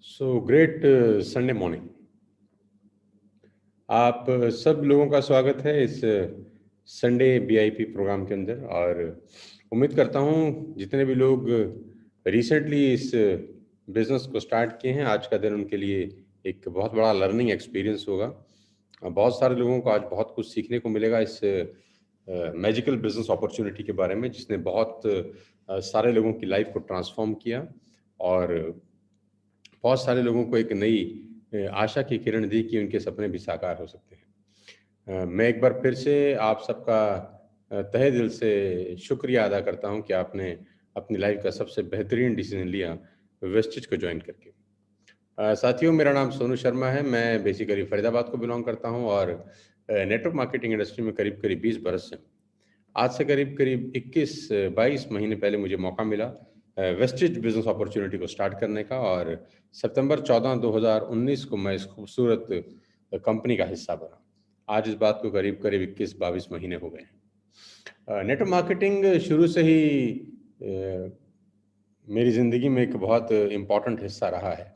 So great Sunday morning. आप सब लोगों का स्वागत है इस संडे बीआईपी प्रोग्राम के अंदर। और उम्मीद करता हूँ जितने भी लोग रिसेंटली इस बिजनेस को स्टार्ट किए हैं, आज का दिन उनके लिए एक बहुत बड़ा लर्निंग एक्सपीरियंस होगा। बहुत सारे लोगों को आज बहुत कुछ सीखने को मिलेगा इस मैजिकल बिजनेस अपॉर्चुनिटी के बारे में, जिसने बहुत सारे लोगों की लाइफ को ट्रांसफॉर्म किया और बहुत सारे लोगों को एक नई आशा की किरण दी कि उनके सपने भी साकार हो सकते हैं। मैं एक बार फिर से आप सबका तहे दिल से शुक्रिया अदा करता हूं कि आपने अपनी लाइफ का सबसे बेहतरीन डिसीजन लिया वेस्टिज को ज्वाइन करके। साथियों, मेरा नाम सोनू शर्मा है। मैं बेसिकली फरीदाबाद को बिलोंग करता हूं और नेटवर्क मार्केटिंग इंडस्ट्री में करीब करीब 20 बरस से। आज से करीब करीब 21-22 महीने पहले मुझे मौका मिला वेस्टेज बिजनेस अपॉर्चुनिटी को स्टार्ट करने का, और सितंबर 14 2019 को मैं इस खूबसूरत कंपनी का हिस्सा बना। आज इस बात को करीब करीब 21-22 महीने हो गए हैं। नेटवर्क मार्केटिंग शुरू से ही मेरी ज़िंदगी में एक बहुत इम्पॉर्टेंट हिस्सा रहा है।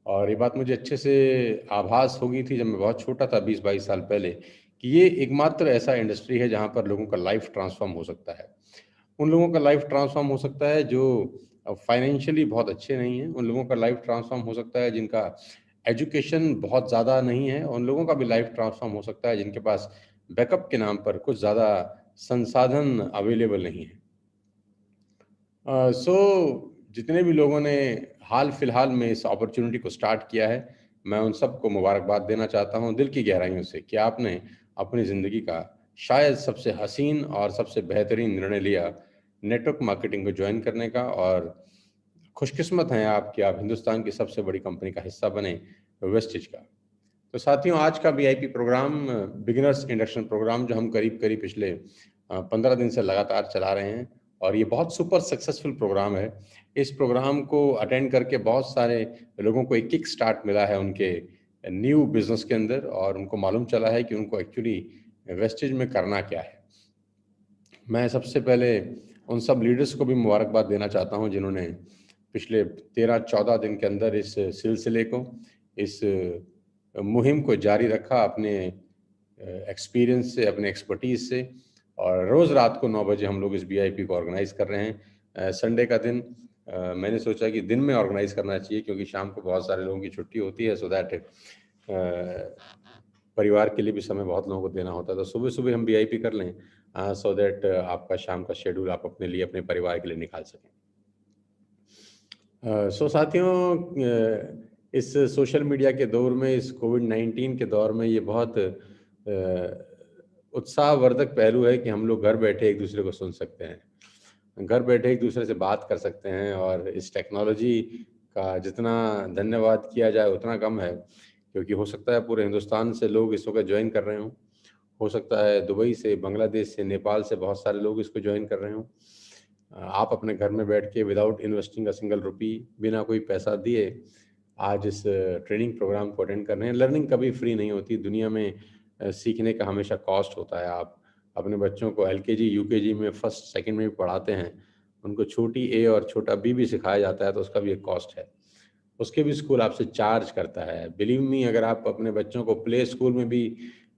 और ये बात मुझे अच्छे से आभास हो गई थी जब मैं बहुत छोटा था, 20-22 साल पहले, कि ये एकमात्र ऐसा इंडस्ट्री है जहाँ पर लोगों का लाइफ ट्रांसफॉर्म हो सकता है। उन लोगों का लाइफ ट्रांसफॉर्म हो सकता है जो फाइनेंशियली बहुत अच्छे नहीं हैं। उन लोगों का लाइफ ट्रांसफॉर्म हो सकता है जिनका एजुकेशन बहुत ज़्यादा नहीं है। उन लोगों का भी लाइफ ट्रांसफॉर्म हो सकता है जिनके पास बैकअप के नाम पर कुछ ज़्यादा संसाधन अवेलेबल नहीं है। सो जितने भी लोगों ने हाल फिलहाल में इस अपॉर्चुनिटी को स्टार्ट किया है, मैं उन सबको मुबारकबाद देना चाहता हूं दिल की गहराइयों से कि आपने अपनी ज़िंदगी का शायद सबसे हसीन और सबसे बेहतरीन निर्णय लिया नेटवर्क मार्केटिंग को ज्वाइन करने का। और खुशकिस्मत हैं आप कि आप हिंदुस्तान की सबसे बड़ी कंपनी का हिस्सा बने, वेस्टिज का। तो साथियों, आज का VIP program beginners induction program जो हम करीब करीब पिछले 15 दिन से लगातार चला रहे हैं, और ये बहुत सुपर सक्सेसफुल प्रोग्राम है। इस प्रोग्राम को अटेंड करके बहुत सारे लोगों को एक किक स्टार्ट मिला है उनके न्यू बिजनेस के अंदर, और उनको मालूम चला है कि उनको एक्चुअली वेस्टेज में करना क्या है। मैं सबसे पहले उन सब लीडर्स को भी मुबारकबाद देना चाहता हूं जिन्होंने पिछले 13-14 दिन के अंदर इस सिलसिले को, इस मुहिम को जारी रखा अपने एक्सपीरियंस से, अपने एक्सपर्टीज से। और रोज़ रात को 9 बजे हम लोग इस बीआईपी को ऑर्गेनाइज कर रहे हैं। संडे का दिन मैंने सोचा कि दिन में ऑर्गेनाइज करना चाहिए क्योंकि शाम को बहुत सारे लोगों की छुट्टी होती है, सो दैट परिवार के लिए भी समय बहुत लोगों को देना होता है। तो सुबह सुबह हम बीआईपी कर लें, सो दैट आपका शाम का शेड्यूल आप अपने लिए, अपने परिवार के लिए निकाल सकें। सो साथियों, इस सोशल मीडिया के दौर में, इस कोविड-19 के दौर में, ये बहुत उत्साहवर्धक पहलू है कि हम लोग घर बैठे एक दूसरे को सुन सकते हैं, घर बैठे एक दूसरे से बात कर सकते हैं। और इस टेक्नोलॉजी का जितना धन्यवाद किया जाए उतना कम है, क्योंकि हो सकता है पूरे हिंदुस्तान से लोग इस वक्त ज्वाइन कर रहे हों, हो सकता है दुबई से, बांग्लादेश से, नेपाल से बहुत सारे लोग इसको ज्वाइन कर रहे हों। आप अपने घर में बैठ के without investing a single rupee, बिना कोई पैसा दिए, आज इस ट्रेनिंग प्रोग्राम को अटेंड कर रहे हैं। लर्निंग कभी फ्री नहीं होती दुनिया में, सीखने का हमेशा कॉस्ट होता है। आप अपने बच्चों को एलकेजी यूकेजी में, फर्स्ट सेकंड में भी पढ़ाते हैं, उनको छोटी ए और छोटा बी भी सिखाया जाता है, तो उसका भी एक कॉस्ट है। उसके भी स्कूल आपसे चार्ज करता है। बिलीव मी, अगर आप अपने बच्चों को प्ले स्कूल में भी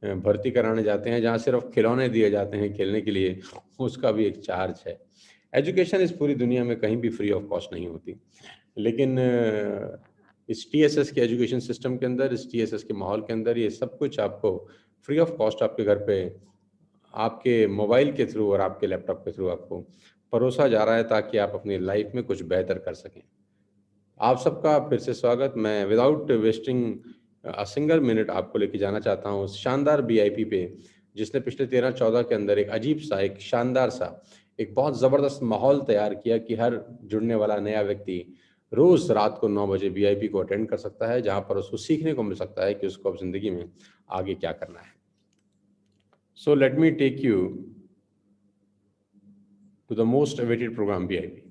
भर्ती कराने जाते हैं जहाँ सिर्फ खिलौने दिए जाते हैं खेलने के लिए, उसका भी एक चार्ज है। एजुकेशन इस पूरी दुनिया में कहीं भी फ्री ऑफ कॉस्ट नहीं होती, लेकिन इस टीएसएस के एजुकेशन सिस्टम के अंदर, इस टीएसएस के माहौल के अंदर, ये सब कुछ आपको फ्री ऑफ कॉस्ट आपके घर पे, आपके मोबाइल के थ्रू और आपके लैपटॉप के थ्रू आपको परोसा जा रहा है, ताकि आप अपनी लाइफ में कुछ बेहतर कर सकें। आप सबका फिर से स्वागत। मैं without wasting a single minute आपको लेके जाना चाहता हूँ उस शानदार बीआईपी पे, जिसने पिछले 13-14 के अंदर एक अजीब सा, एक शानदार सा, एक बहुत ज़बरदस्त माहौल तैयार किया कि हर जुड़ने वाला नया व्यक्ति रोज़ रात को 9 बजे बीआईपी को अटेंड कर सकता है, जहाँ पर उसको सीखने को मिल सकता है कि उसको अब ज़िंदगी में आगे क्या करना है। So let me take you to the most awaited program BIP.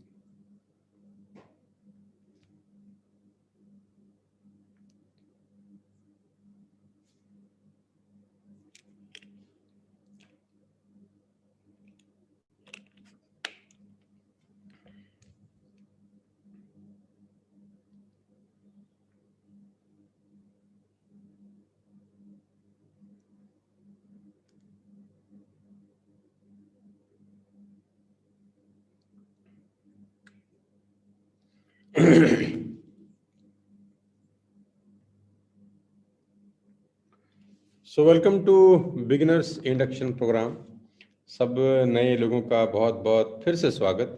So welcome to beginners induction program. सब नए लोगों का बहुत बहुत फिर से स्वागत।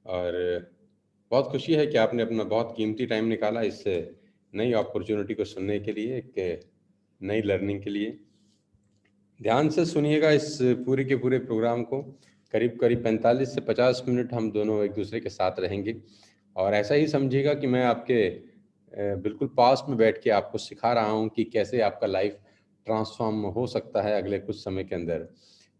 और बहुत खुशी है कि आपने अपना बहुत कीमती टाइम निकाला इस नई अपॉर्चुनिटी को सुनने के लिए, एक नई लर्निंग के लिए। ध्यान से सुनिएगा इस पूरे के पूरे प्रोग्राम को। करीब करीब 45 से 50 मिनट हम दोनों एक दूसरे के साथ रहेंगे। और ऐसा ही समझिएगा कि मैं आपके बिल्कुल पास में बैठ के आपको सिखा रहा हूँ कि कैसे आपका लाइफ ट्रांसफॉर्म हो सकता है अगले कुछ समय के अंदर।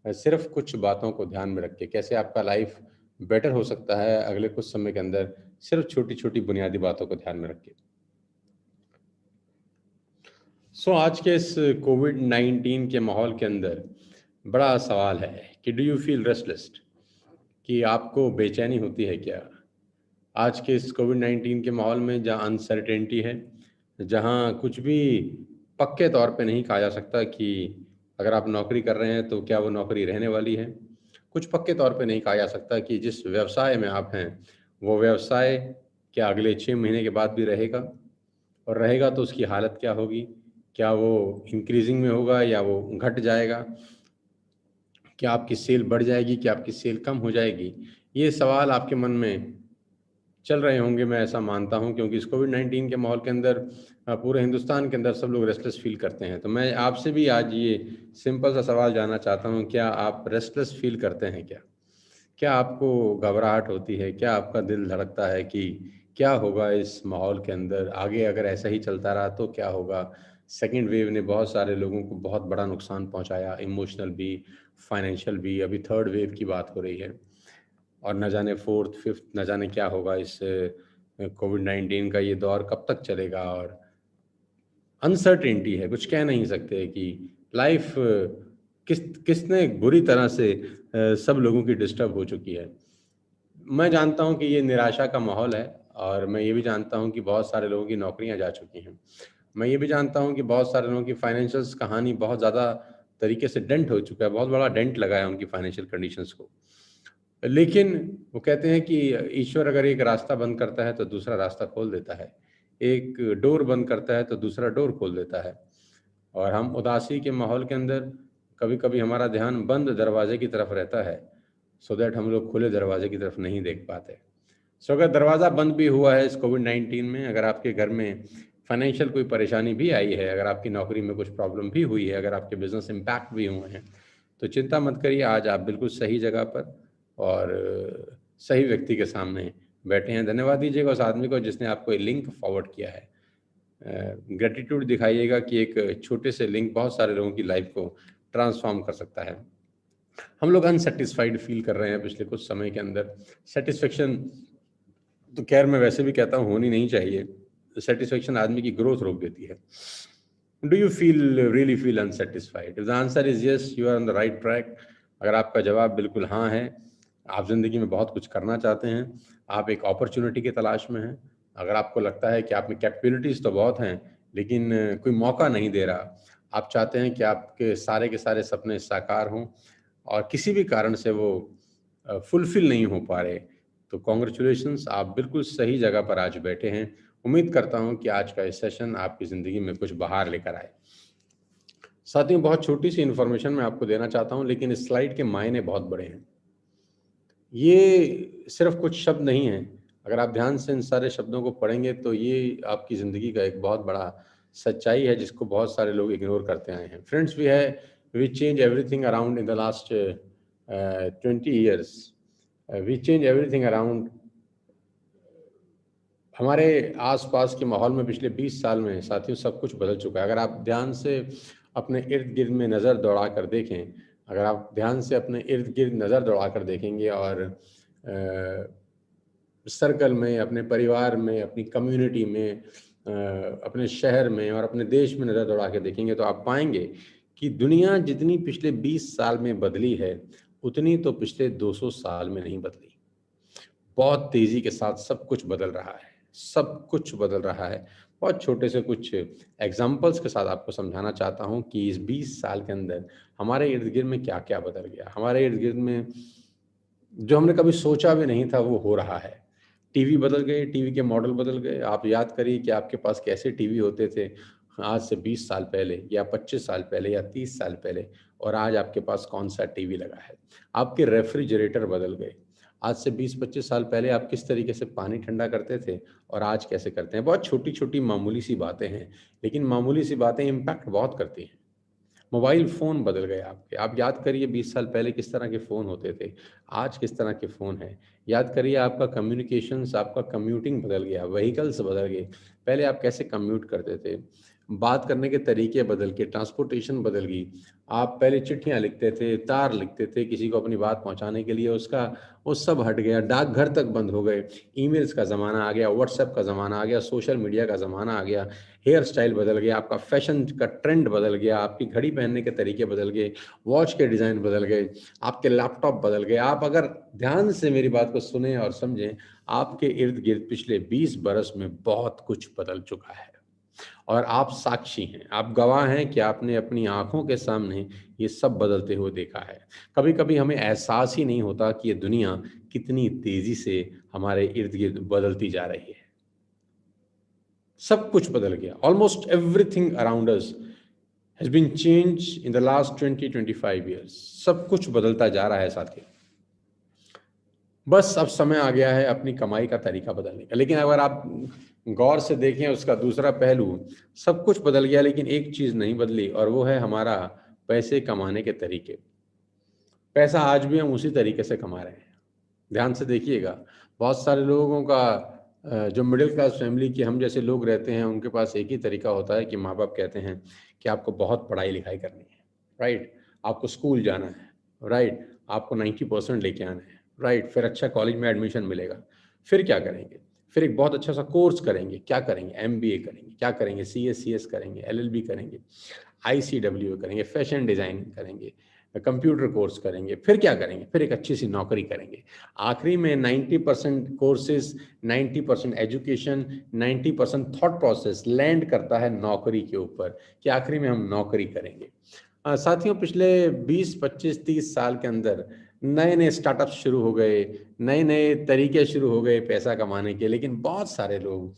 सिर्फ कुछ बातों को ध्यान में रख के कैसे आपका लाइफ बेटर हो सकता है अगले कुछ समय के अंदर, सिर्फ छोटी छोटी बुनियादी बातों को ध्यान में रख के। आज के इस कोविड-19 के माहौल के अंदर बड़ा सवाल है कि डू यू फील रेस्टलेस, कि आपको बेचैनी होती है क्या? आज के इस कोविड-19 के माहौल में जहाँ अनसर्टेनिटी है, जहाँ कुछ भी पक्के तौर पे नहीं कहा जा सकता कि अगर आप नौकरी कर रहे हैं तो क्या वो नौकरी रहने वाली है। कुछ पक्के तौर पे नहीं कहा जा सकता कि जिस व्यवसाय में आप हैं, वो व्यवसाय क्या अगले 6 महीने के बाद भी रहेगा, और रहेगा तो उसकी हालत क्या होगी? क्या वो इंक्रीज़िंग में होगा या वो घट जाएगा? क्या आपकी सेल बढ़ जाएगी? क्या आपकी सेल कम हो जाएगी? ये सवाल आपके मन में चल रहे होंगे, मैं ऐसा मानता हूँ, क्योंकि इस कोविड-19 के माहौल के अंदर पूरे हिंदुस्तान के अंदर सब लोग रेस्टलेस फ़ील करते हैं। तो मैं आपसे भी आज ये सिंपल सा सवाल जानना चाहता हूँ, क्या आप रेस्टलेस फ़ील करते हैं क्या? क्या आपको घबराहट होती है? क्या आपका दिल धड़कता है कि क्या होगा इस माहौल के अंदर? आगे अगर ऐसा ही चलता रहा तो क्या होगा? सेकंड वेव ने बहुत सारे लोगों को बहुत बड़ा नुकसान पहुँचाया, इमोशनल भी, फाइनेंशियल भी। अभी थर्ड वेव की बात हो रही है और न जाने फोर्थ, फिफ्थ, न जाने क्या होगा। इस कोविड-19 का ये दौर कब तक चलेगा, और अनसर्टेनिटी है, कुछ कह नहीं सकते कि लाइफ किसने बुरी तरह से सब लोगों की डिस्टर्ब हो चुकी है। मैं जानता हूँ कि ये निराशा का माहौल है, और मैं ये भी जानता हूँ कि बहुत सारे लोगों की नौकरियाँ जा चुकी हैं। मैं ये भी जानता हूँ कि बहुत सारे लोगों की फाइनेंशियल्स कहानी बहुत ज़्यादा तरीके से डेंट हो चुका है, बहुत बड़ा डेंट लगा है उनकी फाइनेंशियल कंडीशंस को। लेकिन वो कहते हैं कि ईश्वर अगर एक रास्ता बंद करता है तो दूसरा रास्ता खोल देता है। एक डोर बंद करता है तो दूसरा डोर खोल देता है। और हम उदासी के माहौल के अंदर कभी-कभी हमारा ध्यान बंद दरवाजे की तरफ रहता है, सो दैट हम लोग खुले दरवाजे की तरफ नहीं देख पाते। अगर दरवाज़ा बंद भी हुआ है इस कोविड-19 में, अगर आपके घर में फाइनेंशियल कोई परेशानी भी आई है, अगर आपकी नौकरी में कुछ प्रॉब्लम भी हुई है, अगर आपके बिज़नेस इम्पैक्ट भी हुए हैं, तो चिंता मत करिए, आज आप बिल्कुल सही जगह पर और सही व्यक्ति के सामने बैठे हैं। धन्यवाद दीजिएगा उस आदमी को जिसने आपको ये लिंक फॉरवर्ड किया है। ग्रैटिट्यूड दिखाइएगा कि एक छोटे से लिंक बहुत सारे लोगों की लाइफ को ट्रांसफॉर्म कर सकता है। हम लोग अनसैटिस्फाइड फील कर रहे हैं पिछले कुछ समय के अंदर। सेटिस्फेक्शन तो खैर मैं वैसे भी कहता हूँ होनी नहीं चाहिए। सेटिस्फेक्शन आदमी की ग्रोथ रोक देती है। Do you really feel unsatisfied? If the answer is yes, you are on the right track. अगर आपका जवाब बिल्कुल हाँ है, आप ज़िंदगी में बहुत कुछ करना चाहते हैं, आप एक अपॉर्चुनिटी की तलाश में हैं। अगर आपको लगता है कि आप में कैपेबिलिटीज़ तो बहुत हैं, लेकिन कोई मौका नहीं दे रहा, आप चाहते हैं कि आपके सारे के सारे सपने साकार हों और किसी भी कारण से वो फुलफ़िल नहीं हो पा रहे, तो कांग्रेचुलेशंस, आप बिल्कुल सही जगह पर आज बैठे हैं। उम्मीद करता हूँ कि आज का ये सेशन आपकी ज़िंदगी में कुछ बहार लेकर आए। साथियों, बहुत छोटी-सी इन्फॉर्मेशन मैं आपको देना चाहता हूँ, लेकिन इस स्लाइड के मायने बहुत बड़े हैं। ये सिर्फ़ कुछ शब्द नहीं हैं। अगर आप ध्यान से इन सारे शब्दों को पढ़ेंगे तो ये आपकी ज़िंदगी का एक बहुत बड़ा सच्चाई है जिसको बहुत सारे लोग इग्नोर करते आए हैं। Friends, we change everything around in the last 20 years. We change everything around. हमारे आस-पास के माहौल में पिछले 20 साल में साथियों सब कुछ बदल चुका है। अगर आप ध्यान से अपने इर्द-गिर्द में नज़र दौड़ा कर देखें, अगर आप ध्यान से अपने इर्द-गिर्द नज़र दौड़ा कर देखेंगे और सर्कल में, अपने परिवार में, अपनी कम्युनिटी में, अपने शहर में और अपने देश में नज़र दौड़ा के देखेंगे तो आप पाएँगे कि दुनिया जितनी पिछले 20 साल में बदली है, उतनी तो पिछले 200 साल में नहीं बदली। बहुत तेज़ी के साथ सब कुछ बदल रहा है, सब कुछ बदल रहा है। बहुत छोटे से कुछ एग्ज़ाम्पल्स के साथ आपको समझाना चाहता हूँ कि इस 20 साल के अंदर हमारे इर्द-गिर्द में क्या-क्या बदल गया। हमारे इर्द-गिर्द में जो हमने कभी सोचा भी नहीं था वो हो रहा है। टीवी बदल गए, टीवी के मॉडल बदल गए। आप याद करिए कि आपके पास कैसे टीवी होते थे। आज से 20 साल पहले या 25 साल पहले या 30 साल पहले, और आज आपके पास कौन सा टीवी लगा है। आपके रेफ्रिजरेटर बदल गए। आज से 20-25 साल पहले आप किस तरीके से पानी ठंडा करते थे और आज कैसे करते हैं। बहुत छोटी-छोटी मामूली सी बातें हैं, लेकिन मामूली सी बातें इम्पैक्ट बहुत करती हैं। मोबाइल फ़ोन बदल गए आपके। आप याद करिए 20 साल पहले किस तरह के फ़ोन होते थे, आज किस तरह के फ़ोन हैं। याद करिए आपका कम्युनिकेशंस, आपका कम्यूटिंग बदल गया, व्हीकल्स बदल गए। पहले आप कैसे कम्यूट करते थे, बात करने के तरीके बदल के, ट्रांसपोर्टेशन बदल गई। आप पहले चिट्ठियाँ लिखते थे, तार लिखते थे किसी को अपनी बात पहुँचाने के लिए, उसका वो सब हट गया, डाकघर तक बंद हो गए। ईमेल्स का ज़माना आ गया, व्हाट्सएप का ज़माना आ गया, सोशल मीडिया का ज़माना आ गया। हेयर स्टाइल बदल गया, आपका फैशन का ट्रेंड बदल गया, आपकी घड़ी पहनने के तरीके बदल गए, वॉच के डिज़ाइन बदल गए, आपके लैपटॉप बदल गए। आप अगर ध्यान से मेरी बात को सुनें और समझें, आपके इर्द-गिर्द पिछले 20 बरस में बहुत कुछ बदल चुका है और आप साक्षी हैं, आप गवाह हैं कि आपने अपनी आँखों के सामने ये सब बदलते हुए देखा है। कभी-कभी हमें एहसास ही नहीं होता कि ये दुनिया कितनी तेज़ी से हमारे इर्द-गिर्द बदलती जा रही है। सब कुछ बदल गया। Almost everything around us has been changed in the last 20-25 years. सब कुछ बदलता जा रहा है साथियों। बस अब समय आ गया है अपनी कमाई का तरीका बदलने का। लेकिन अगर आप गौर से देखें उसका दूसरा पहलू, सब कुछ बदल गया लेकिन एक चीज़ नहीं बदली और वो है हमारा पैसे कमाने के तरीके। पैसा आज भी हम उसी तरीके से कमा रहे हैं। ध्यान से देखिएगा, बहुत सारे लोगों का जो मिडिल क्लास फैमिली के हम जैसे लोग रहते हैं, उनके पास एक ही तरीका होता है कि माँ-बाप कहते हैं कि आपको बहुत पढ़ाई-लिखाई करनी है, राइट? आपको स्कूल जाना है, राइट? आपको 90% लेके आना है, राइट? फिर अच्छा कॉलेज में एडमिशन मिलेगा। फिर क्या करेंगे? फिर एक बहुत अच्छा सा कोर्स करेंगे, क्या करेंगे? एमबीए करेंगे, क्या करेंगे? सीए, सीएस करेंगे, एलएलबी करेंगे, आईसीडब्ल्यू करेंगे, फैशन डिज़ाइन करेंगे, कंप्यूटर कोर्स करेंगे, फिर क्या करेंगे? फिर एक अच्छी सी नौकरी करेंगे। आखिरी में 90% courses, 90% education, 90% thought process land करता है नौकरी के ऊपर कि आखिरी में हम नौकरी करेंगे। साथियों पिछले 20, 25, 30 साल के अंदर नए-नए स्टार्टअप्स शुरू हो गए, नए-नए तरीके शुरू हो गए पैसा कमाने के, लेकिन बहुत सारे लोग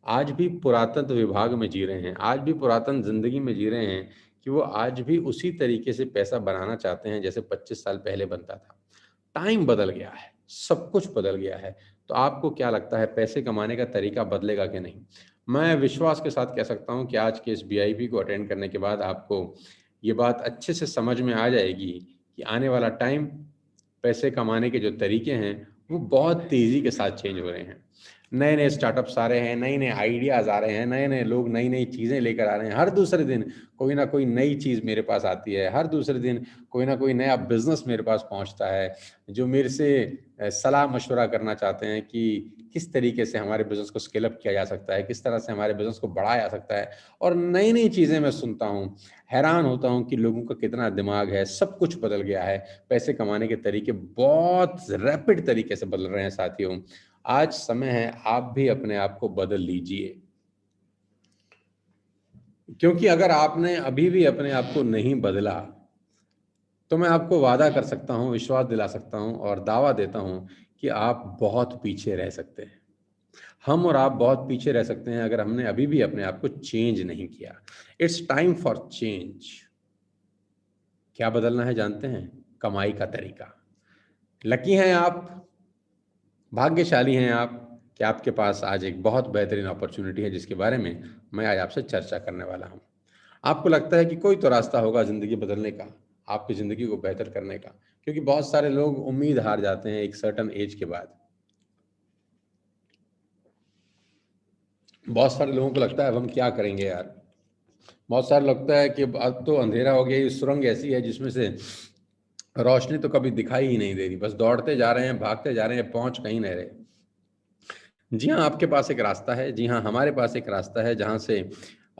आज भी पुरातत्व विभाग में जी रहे हैं, आज भी पुरातन ज़िंदगी में जी रहे हैं कि वो आज भी उसी तरीके से पैसा बनाना चाहते हैं जैसे 25 साल पहले बनता था। टाइम बदल गया है, सब कुछ बदल गया है। तो आपको क्या लगता है पैसे कमाने का तरीका बदलेगा कि नहीं? मैं विश्वास के साथ कह सकता हूँ कि आज के इस वीआईपी को अटेंड करने के बाद आपको ये बात अच्छे से समझ में आ जाएगी कि आने वाला टाइम पैसे कमाने के जो तरीके हैं, वो बहुत तेज़ी के साथ चेंज हो रहे हैं। नए-नए स्टार्टअप्स आ रहे हैं, नए-नए आइडियाज़ आ रहे हैं, नए-नए लोग नई-नई चीज़ें लेकर आ रहे हैं। हर दूसरे दिन कोई ना कोई नई चीज़ मेरे पास आती है, हर दूसरे दिन कोई ना कोई नया बिज़नेस मेरे पास पहुँचता है, जो मेरे से सलाह-मशवरा करना चाहते हैं कि किस तरीके से हमारे बिज़नेस को स्केल अप किया जा सकता है, किस तरह से हमारे बिज़नेस को बढ़ाया जा सकता है और नई-नई चीज़ें मैं सुनता हूँ, हैरान होता हूँ कि लोगों का कितना दिमाग है, सब कुछ बदल गया है। पैसे कमाने के तरीके बहुत रैपिड तरीके से बदल रहे हैं साथियों। आज समय है आप भी अपने आप को बदल लीजिए। क्योंकि अगर आपने अभी भी अपने आप को नहीं बदला, तो मैं आपको वादा कर सकता हूँ, विश्वास दिला सकता हूँ और दावा देता हूँ कि आप बहुत पीछे रह सकते हैं। हम और आप बहुत पीछे रह सकते हैं अगर हमने अभी भी अपने आप को चेंज नहीं किया। It's time for change. क्या बदलना है जानते हैं? कमाई का तरीका। लकी हैं आप, भाग्यशाली हैं आप कि आपके पास आज एक बहुत बेहतरीन अपॉर्च्युनिटी है जिसके बारे में मैं आज आपसे चर्चा करने वाला हूँ। आपको लगता है कि कोई तो रास्ता होगा ज़िंदगी बदलने का, आपकी ज़िंदगी को बेहतर करने का, क्योंकि बहुत सारे लोग उम्मीद हार जाते हैं एक सर्टेन एज के बाद। बहुत सारे लोगों को लगता है अब हम क्या करेंगे यार? बहुत सारे लगता है कि अब तो अंधेरा हो गया, ये सुरंग ऐसी है जिसमें से रोशनी तो कभी दिखाई ही नहीं दे रही, बस दौड़ते जा रहे हैं, भागते जा रहे हैं, पहुँच कहीं नहीं रहे। जी हाँ, आपके पास एक रास्ता है। जी हाँ, हमारे पास एक रास्ता है जहाँ से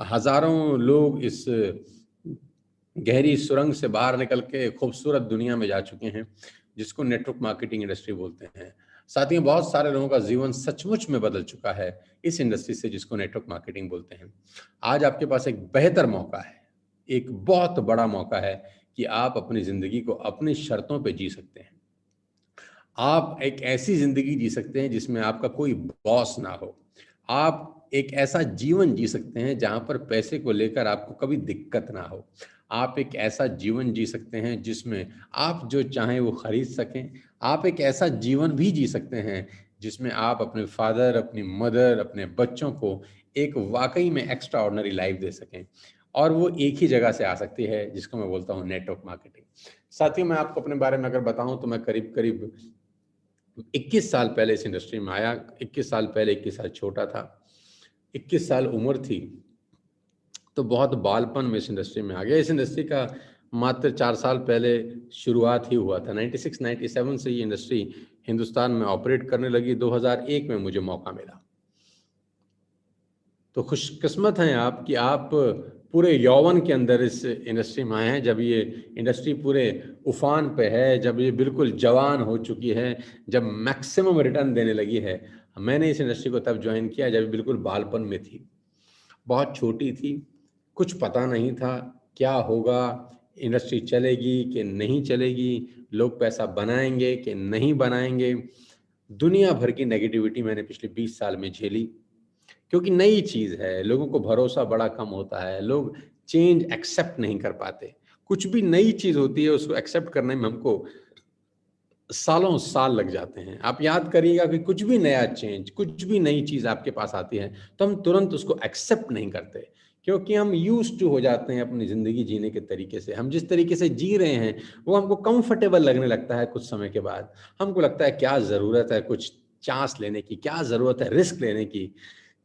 हज़ारों लोग इस गहरी सुरंग से बाहर निकल के खूबसूरत दुनिया में जा चुके हैं, जिसको नेटवर्क मार्केटिंग इंडस्ट्री बोलते हैं। साथियों, बहुत सारे लोगों का जीवन सचमुच में बदल चुका है इस इंडस्ट्री से जिसको नेटवर्क मार्केटिंग बोलते हैं। आज आपके पास एक बेहतर मौका है, एक बहुत बड़ा मौका है कि आप अपनी ज़िंदगी को अपनी शर्तों पे जी सकते हैं। आप एक ऐसी ज़िंदगी जी सकते हैं जिसमें आपका कोई बॉस ना हो। आप एक ऐसा जीवन जी सकते हैं जहाँ पर पैसे को लेकर आपको कभी दिक्कत ना हो। आप एक ऐसा जीवन जी सकते हैं जिसमें आप जो चाहें वो खरीद सकें। आप एक ऐसा जीवन भी जी सकते हैं जिसमें आप अपने फादर, अपनी मदर, अपने बच्चों को एक वाक़ई में एक्स्ट्रा ऑर्डिनरी लाइफ़ दे सकें। और वो एक ही जगह से आ सकती है जिसको मैं बोलता हूँ नेटवर्क मार्केटिंग। साथियों, मैं आपको अपने बारे में अगर बताऊँ तो मैं करीब-करीब 21 साल पहले इस इंडस्ट्री में आया। 21 साल पहले 21 साल छोटा था। 21 साल उम्र थी, तो बहुत बालपन में इस इंडस्ट्री में आ गया। इस इंडस्ट्री का मात्र 4 साल पहले शुरुआत ही हुआ था। 96-97 से ये इंडस्ट्री हिंदुस्तान में ऑपरेट करने लगी। 2001 में मुझे मौका मिला। तो खुशकिस्मत हैं आप कि आप पूरे यौवन के अंदर इस इंडस्ट्री में आए हैं, जब ये इंडस्ट्री पूरे उफान पे है, जब ये बिल्कुल जवान हो चुकी है, जब मैक्सिमम रिटर्न देने लगी है। मैंने इस इंडस्ट्री को तब जॉइन किया जब बिल्कुल बालपन में थी, बहुत छोटी थी, कुछ पता नहीं था क्या होगा, इंडस्ट्री चलेगी कि नहीं चलेगी, लोग पैसा बनाएंगे कि नहीं बनाएंगे। दुनिया भर की नेगेटिविटी मैंने पिछले 20 साल में झेली, क्योंकि नई चीज़ है, लोगों को भरोसा बड़ा कम होता है, लोग चेंज एक्सेप्ट नहीं कर पाते। कुछ भी नई चीज़ होती है, उसको एक्सेप्ट करने में हमको सालों साल लग जाते हैं। आप याद करिएगा कि कुछ भी नया चेंज, कुछ भी नई चीज़ आपके पास आती है, तो हम तुरंत उसको एक्सेप्ट नहीं करते, क्योंकि हम यूज्ड टू हो जाते हैं अपनी ज़िंदगी जीने के तरीके से। हम जिस तरीके से जी रहे हैं, वो हमको कंफर्टेबल लगने लगता है कुछ समय के बाद। हमको लगता है क्या ज़रूरत है कुछ चांस लेने की, क्या ज़रूरत है रिस्क लेने की,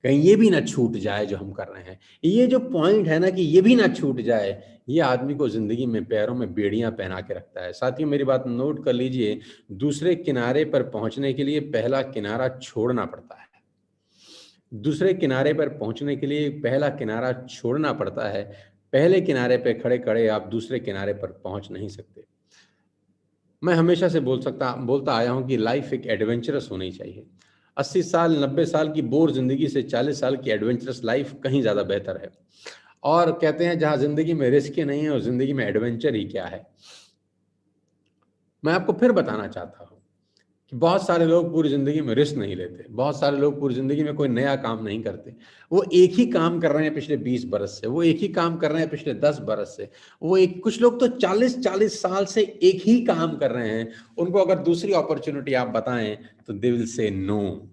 कहीं ये भी ना छूट जाए जो हम कर रहे हैं। ये जो पॉइंट है ना कि ये भी ना छूट जाए, ये आदमी को ज़िंदगी में पैरों में बेड़ियाँ पहना के रखता है। साथियों, मेरी बात नोट कर लीजिए, दूसरे किनारे पर पहुँचने के लिए पहला किनारा छोड़ना पड़ता है। दूसरे किनारे पर पहुँचने के लिए पहला किनारा छोड़ना पड़ता है। पहले किनारे पे खड़े-खड़े आप दूसरे किनारे पर पहुँच नहीं सकते। मैं हमेशा से बोलता आया हूँ कि लाइफ़ एक एडवेंचरस होनी चाहिए। 80 साल, 90 साल की बोर ज़िंदगी से 40 साल की एडवेंचरस लाइफ़ कहीं ज़्यादा बेहतर है। और कहते हैं जहाँ ज़िंदगी में रिस्क ही नहीं है, उस ज़िंदगी में एडवेंचर ही क्या है। मैं आपको फिर बताना चाहता हूँ कि बहुत सारे लोग पूरी ज़िंदगी में रिस्क नहीं लेते। बहुत सारे लोग पूरी ज़िंदगी में कोई नया काम नहीं करते। वो एक ही काम कर रहे हैं पिछले 20 बरस से, वो एक ही काम कर रहे हैं पिछले 10 बरस से। वो एक कुछ लोग तो 40-40 साल से एक ही काम कर रहे हैं। उनको अगर दूसरी अपॉर्च्युनिटी आप बताएँ, तो दे विल से नो।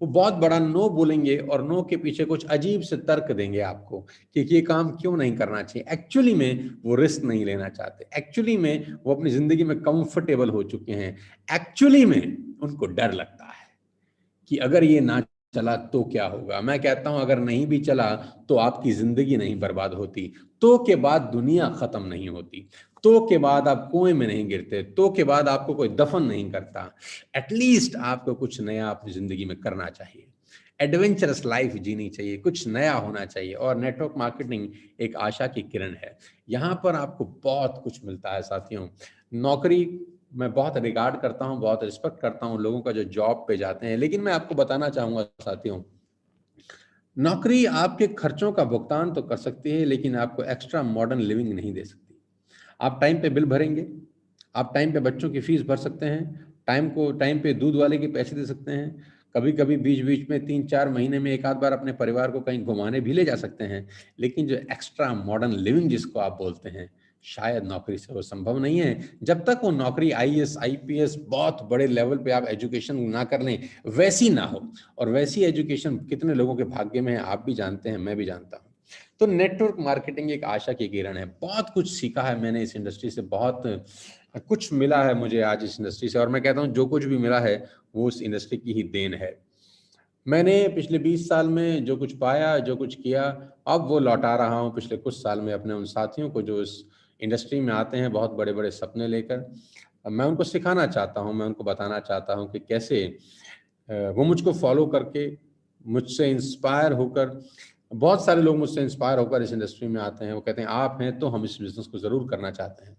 वो बहुत बड़ा नो बोलेंगे और नो के पीछे कुछ अजीब से तर्क देंगे आपको कि ये काम क्यों नहीं करना चाहिए। एक्चुअली में वो रिस्क नहीं लेना चाहते। एक्चुअली में वो अपनी ज़िंदगी में कंफर्टेबल हो चुके हैं। एक्चुअली में उनको डर लगता है कि अगर ये ना चला तो क्या होगा? मैं कहता हूँ अगर नहीं भी चला तो आपकी ज़िंदगी नहीं बर्बाद होती। तो के बाद दुनिया ख़त्म नहीं होती। तो के बाद आप कुएँ में नहीं गिरते। तो के बाद आपको कोई दफ़न नहीं करता। एट लीस्ट आपको कुछ नया अपनी ज़िंदगी में करना चाहिए। एडवेंचरस लाइफ़ जीनी चाहिए, कुछ नया होना चाहिए और नेटवर्क मार्केटिंग एक आशा की किरण है। यहाँ पर आपको बहुत कुछ मिलता है साथियों। नौकरी मैं बहुत रिगार्ड करता हूँ, बहुत रिस्पेक्ट करता हूँ लोगों का जो जॉब पे जाते हैं। लेकिन मैं आपको बताना चाहूँगा साथियों, नौकरी आपके खर्चों का भुगतान तो कर सकती है, लेकिन आपको एक्स्ट्रा मॉडर्न लिविंग नहीं दे सकती। आप टाइम पे बिल भरेंगे, आप टाइम पे बच्चों की फीस भर सकते हैं, टाइम पे दूध वाले के पैसे दे सकते हैं, कभी-कभी बीच-बीच में 3-4 महीने में एक आध बार अपने परिवार को कहीं घुमाने भी ले जा सकते हैं। लेकिन जो एक्स्ट्रा मॉडर्न लिविंग जिसको आप बोलते हैं, शायद नौकरी से वो संभव नहीं है। जब तक वो नौकरी आईएएस, आईपीएस बहुत बड़े लेवल पे आप एजुकेशन ना कर लें, वैसी ना हो। और वैसी एजुकेशन कितने लोगों के भाग्य में है, आप भी जानते हैं, मैं भी जानता हूँ। तो नेटवर्क मार्केटिंग एक आशा की किरण है। बहुत कुछ सीखा है मैंने इस इंडस्ट्री से, बहुत कुछ मिला है मुझे आज इस इंडस्ट्री से और मैं कहता हूँ जो कुछ भी मिला है, वो उस इंडस्ट्री की ही देन है। मैंने पिछले 20 साल में जो कुछ पाया, जो कुछ किया, अब वो लौटा रहा हूँ पिछले कुछ साल में अपने उन साथियों को जो इस इंडस्ट्री में आते हैं बहुत बड़े-बड़े सपने लेकर। मैं उनको सिखाना चाहता हूँ, मैं उनको बताना चाहता हूँ कि कैसे वो मुझको फ़ॉलो करके, मुझसे इंस्पायर होकर बहुत सारे लोग मुझसे इंस्पायर होकर इस इंडस्ट्री में आते हैं। वो कहते हैं, "आप हैं, तो हम इस बिज़नेस को ज़रूर करना चाहते हैं।"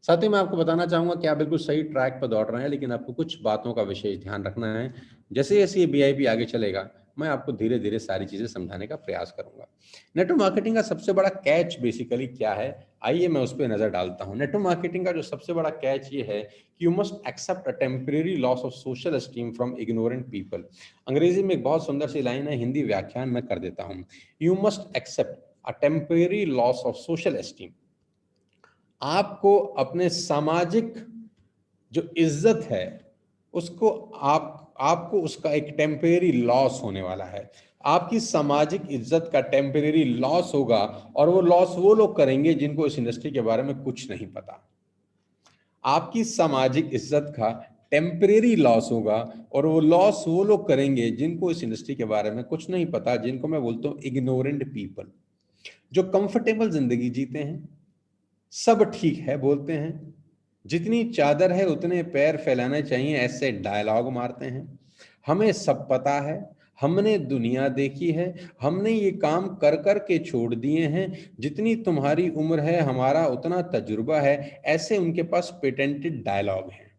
साथ ही मैं आपको बताना चाहूँगा कि आप बिल्कुल सही ट्रैक पर दौड़ रहे हैं, लेकिन आपको कुछ बातों का विशेष ध्यान रखना है। जैसे-जैसे ये वीआईपी आगे चलेगा, मैं आपको धीरे धीरे सारी चीजें समझाने का प्रयास करूंगा। नेटवर्क मार्केटिंग का सबसे बड़ा कैच बेसिकली क्या है, आइए मैं उस पर नजर डालता हूं। नेटवर्क मार्केटिंग का जो सबसे बड़ा कैच ये है कि you must accept a temporary loss of social esteem from ignorant people. अंग्रेजी में एक बहुत सुंदर सी लाइन है, हिंदी व्याख्यान मैं कर देता हूं। You must accept a temporary loss of social esteem. आपको अपने सामाजिक जो इज्जत है उसको आपको उसका एक टेम्परेरी लॉस होने वाला है। आपकी सामाजिक इज्जत का टेम्परेरी लॉस होगा, और वो लॉस वो लोग करेंगे जिनको इस इंडस्ट्री के बारे में कुछ नहीं पता। आपकी सामाजिक इज्जत का टेम्परेरी लॉस होगा, और वो लॉस वो लोग करेंगे जिनको इस इंडस्ट्री के बारे में कुछ नहीं पता, जिनको मैं बोलता हूं इग्नोरेंट पीपल, जो कंफर्टेबल जिंदगी जीते हैं, सब ठीक है बोलते हैं, जितनी चादर है उतने पैर फैलाने चाहिए ऐसे डायलॉग मारते हैं, हमें सब पता है, हमने दुनिया देखी है, हमने ये काम कर कर के छोड़ दिए हैं, जितनी तुम्हारी उम्र है हमारा उतना तजुर्बा है, ऐसे उनके पास पेटेंटेड डायलॉग हैं।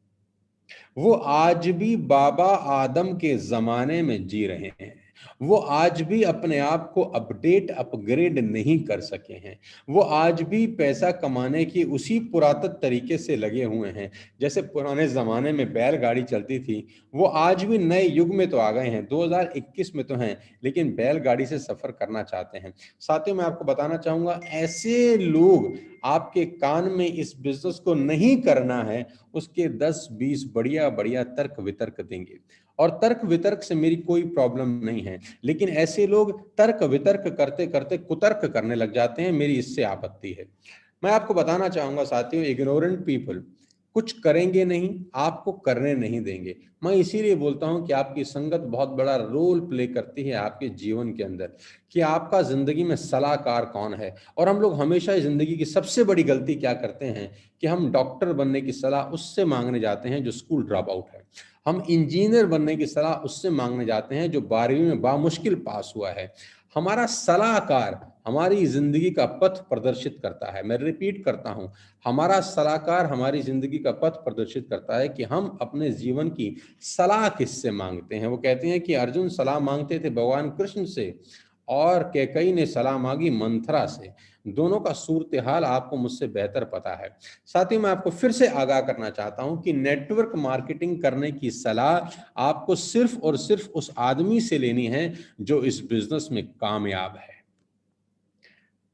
वो आज भी बाबा आदम के जमाने में जी रहे हैं। वो आज भी अपने आप को अपडेट अपग्रेड नहीं कर सके हैं। वो आज भी पैसा कमाने की उसी पुरातन तरीके से लगे हुए हैं, जैसे पुराने जमाने में बैलगाड़ी चलती थी। वो आज भी नए युग में तो आ गए हैं, 2021 में तो हैं, लेकिन बैलगाड़ी से सफर करना चाहते हैं। साथियों, मैं आपको बताना चाहूंगा, ऐसे लोग आपके कान में इस बिजनेस को नहीं करना है उसके 10-20 बढ़िया बढ़िया तर्क वितर्क देंगे। और तर्क वितर्क से मेरी कोई प्रॉब्लम नहीं है, लेकिन ऐसे लोग तर्क वितर्क करते करते कुतर्क करने लग जाते हैं, मेरी इससे आपत्ति है। मैं आपको बताना चाहूंगा साथियों, इग्नोरेंट पीपल कुछ करेंगे नहीं, आपको करने नहीं देंगे। मैं इसीलिए बोलता हूं कि आपकी संगत बहुत बड़ा रोल प्ले करती है आपके जीवन के अंदर, कि आपका जिंदगी में सलाहकार कौन है। और हम लोग हमेशा जिंदगी की सबसे बड़ी गलती क्या करते हैं कि हम डॉक्टर बनने की सलाह उससे मांगने जाते हैं जो स्कूल ड्रॉप आउट है, हम इंजीनियर बनने की सलाह उससे मांगने जाते हैं जो 12वीं में बामुश्किल पास हुआ है। हमारा सलाहकार हमारी जिंदगी का पथ प्रदर्शित करता है। मैं रिपीट करता हूं, हमारा सलाहकार हमारी जिंदगी का पथ प्रदर्शित करता है कि हम अपने जीवन की सलाह किससे मांगते हैं। वो कहते हैं कि अर्जुन सलाह मांगते थे भगवान कृष्ण से, और कैकई ने सलाह मांगी मंथरा से। दोनों का सूरत हाल आपको मुझसे बेहतर पता है। साथ ही मैं आपको फिर से आगाह करना चाहता हूं कि नेटवर्क मार्केटिंग करने की सलाह आपको सिर्फ और सिर्फ उस आदमी से लेनी है जो इस बिजनेस में कामयाब है।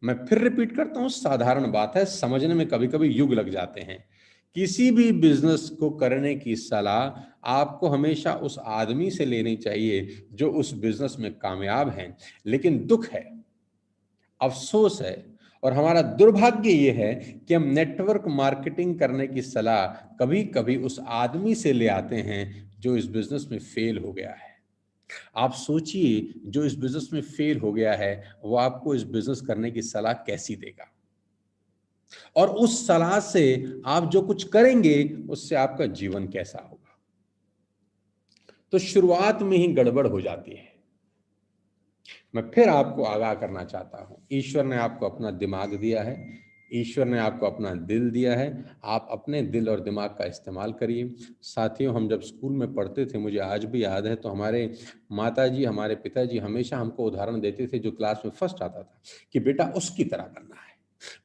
मैं फिर रिपीट करता हूं, साधारण बात है, समझने में कभी कभी युग लग जाते हैं। किसी भी बिजनेस को करने की सलाह आपको हमेशा उस आदमी से लेनी चाहिए जो उस बिजनेस में कामयाब है। लेकिन दुख है, अफसोस है, और हमारा दुर्भाग्य ये है कि हम नेटवर्क मार्केटिंग करने की सलाह कभी कभी उस आदमी से ले आते हैं जो इस बिजनेस में फेल हो गया है। आप सोचिए, जो इस बिजनेस में फेल हो गया है वो आपको इस बिजनेस करने की सलाह कैसी देगा, और उस सलाह से आप जो कुछ करेंगे उससे आपका जीवन कैसा होगा। तो शुरुआत में ही गड़बड़ हो जाती है। मैं फिर आपको आगाह करना चाहता हूं, ईश्वर ने आपको अपना दिमाग दिया है, ईश्वर ने आपको अपना दिल दिया है, आप अपने दिल और दिमाग का इस्तेमाल करिए। साथियों, हम जब स्कूल में पढ़ते थे, मुझे आज भी याद है, तो हमारे माताजी हमारे पिताजी हमेशा हमको उदाहरण देते थे, जो क्लास में फर्स्ट आता था, कि बेटा उसकी तरह बनना है,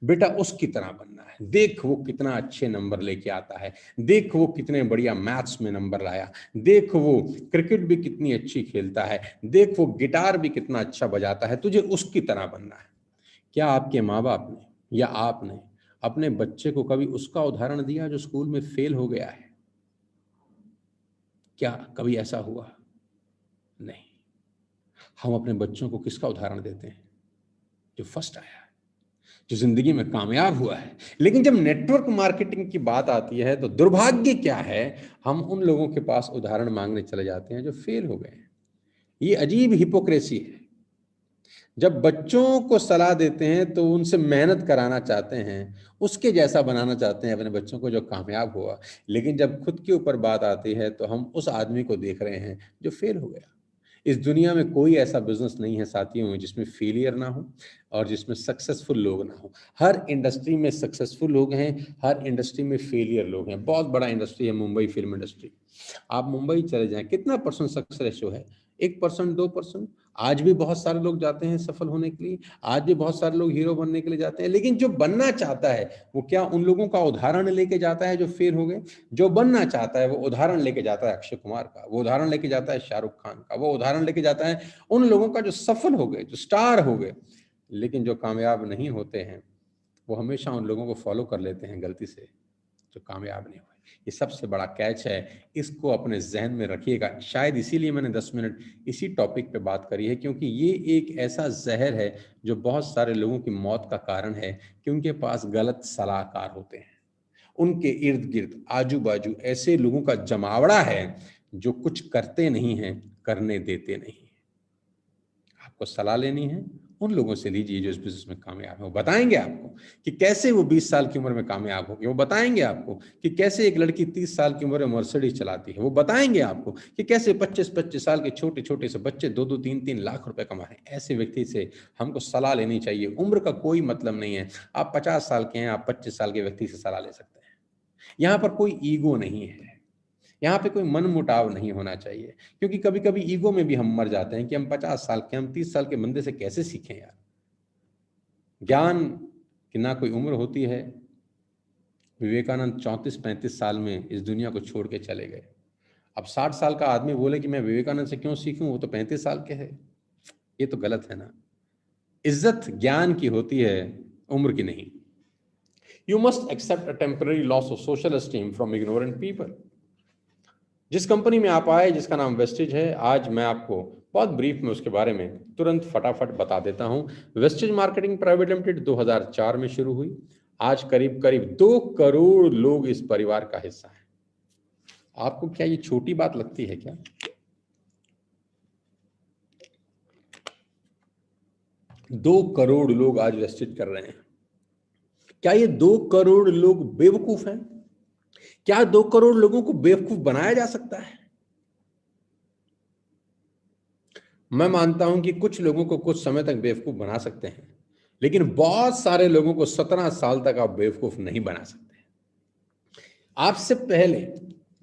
बेटा उसकी तरह बनना है, देख वो कितना अच्छे नंबर लेके आता है, देख वो कितने बढ़िया मैथ्स में नंबर लाया, देख वो क्रिकेट भी कितनी अच्छी खेलता है, देख वो गिटार भी कितना अच्छा बजाता है, तुझे उसकी तरह बनना है। क्या आपके माँ बाप ने या आपने अपने बच्चे को कभी उसका उदाहरण दिया जो स्कूल में फेल हो गया है? क्या कभी ऐसा हुआ? नहीं। हम अपने बच्चों को किसका उदाहरण देते हैं? जो फर्स्ट आया, जो जिंदगी में कामयाब हुआ है। लेकिन जब नेटवर्क मार्केटिंग की बात आती है तो दुर्भाग्य क्या है, हम उन लोगों के पास उदाहरण मांगने चले जाते हैं जो फेल हो गए हैं। ये अजीब हिपोक्रेसी है। जब बच्चों को सलाह देते हैं तो उनसे मेहनत कराना चाहते हैं, उसके जैसा बनाना चाहते हैं अपने बच्चों को जो कामयाब हुआ, लेकिन जब खुद के ऊपर बात आती है तो हम उस आदमी को देख रहे हैं जो फेल हो गया। इस दुनिया में कोई ऐसा बिजनेस नहीं है साथियों जिसमें फेलियर ना हो और जिसमें सक्सेसफुल लोग ना हो। हर इंडस्ट्री में सक्सेसफुल लोग हैं, हर इंडस्ट्री में फेलियर लोग हैं। बहुत बड़ा इंडस्ट्री है मुंबई फिल्म इंडस्ट्री। आप मुंबई चले जाएं, कितना % सक्सेस रेशो है? 1%, 2%। आज भी बहुत सारे लोग जाते हैं सफल होने के लिए, आज भी बहुत सारे लोग हीरो बनने के लिए जाते हैं, लेकिन जो बनना चाहता है वो क्या उन लोगों का उदाहरण लेके जाता है जो फेल हो गए? जो बनना चाहता है वो उदाहरण लेके जाता है अक्षय कुमार का, वो उदाहरण लेके जाता है शाहरुख खान का, वो उदाहरण लेके जाता है उन लोगों का जो सफल हो गए, जो स्टार हो गए। लेकिन जो कामयाब नहीं होते हैं वो हमेशा उन लोगों को फॉलो कर लेते हैं गलती से, जो कामयाब नहीं हुए। ये सबसे बड़ा कैच है, इसको अपने जहन में रखिएगा। शायद इसीलिए मैंने 10 मिनट इसी टॉपिक पे बात करी है, क्योंकि ये एक ऐसा जहर है जो बहुत सारे लोगों की मौत का कारण है कि उनके पास गलत सलाहकार होते हैं। उनके इर्द गिर्द आजू बाजू ऐसे लोगों का जमावड़ा है जो कुछ करते नहीं हैं, करने देते नहीं हैं। आपको सलाह लेनी है, उन लोगों से लीजिए जो इस बिजनेस में कामयाब है। वो बताएंगे आपको कि कैसे वो 20 साल की उम्र में कामयाब होगी। वो बताएंगे आपको कि कैसे एक लड़की 30 साल की उम्र में मर्सिडीज चलाती है। वो बताएंगे आपको कि कैसे 25-25 साल के छोटे छोटे से बच्चे 2-2, 3-3 लाख रुपए कमा रहे हैं। ऐसे व्यक्ति से हमको सलाह लेनी चाहिए। उम्र का कोई मतलब नहीं है। आप 50 साल के हैं, आप 25 साल के व्यक्ति से सलाह ले सकते हैं। यहाँ पर कोई ईगो नहीं है, यहाँ पे कोई मन मुटाव नहीं होना चाहिए, क्योंकि कभी कभी ईगो में भी हम मर जाते हैं कि हम 50 साल के, हम 30 साल के बंदे से कैसे सीखें यार। ज्ञान की ना कोई उम्र होती है। विवेकानंद 34-35 साल में इस दुनिया को छोड़ के चले गए। अब 60 साल का आदमी बोले कि मैं विवेकानंद से क्यों सीखूं, वो तो 35 साल के है। ये तो गलत है ना। इज्जत ज्ञान की होती है, उम्र की नहीं। You must accept a temporary loss of social esteem from ignorant people. जिस कंपनी में आप आए, जिसका नाम वेस्टेज है, आज मैं आपको बहुत ब्रीफ में उसके बारे में तुरंत फटाफट बता देता हूं। वेस्टेज मार्केटिंग प्राइवेट लिमिटेड 2004 में शुरू हुई। आज करीब करीब 2 करोड़ लोग इस परिवार का हिस्सा हैं। आपको क्या ये छोटी बात लगती है क्या? 2 करोड़ लोग आज वेस्टेज कर रहे हैं। क्या ये 2 करोड़ लोग बेवकूफ हैं? क्या 2 करोड़ लोगों को बेवकूफ बनाया जा सकता है? मैं मानता हूं कि कुछ लोगों को कुछ समय तक बेवकूफ बना सकते हैं, लेकिन बहुत सारे लोगों को 17 साल तक आप बेवकूफ नहीं बना सकते। आपसे पहले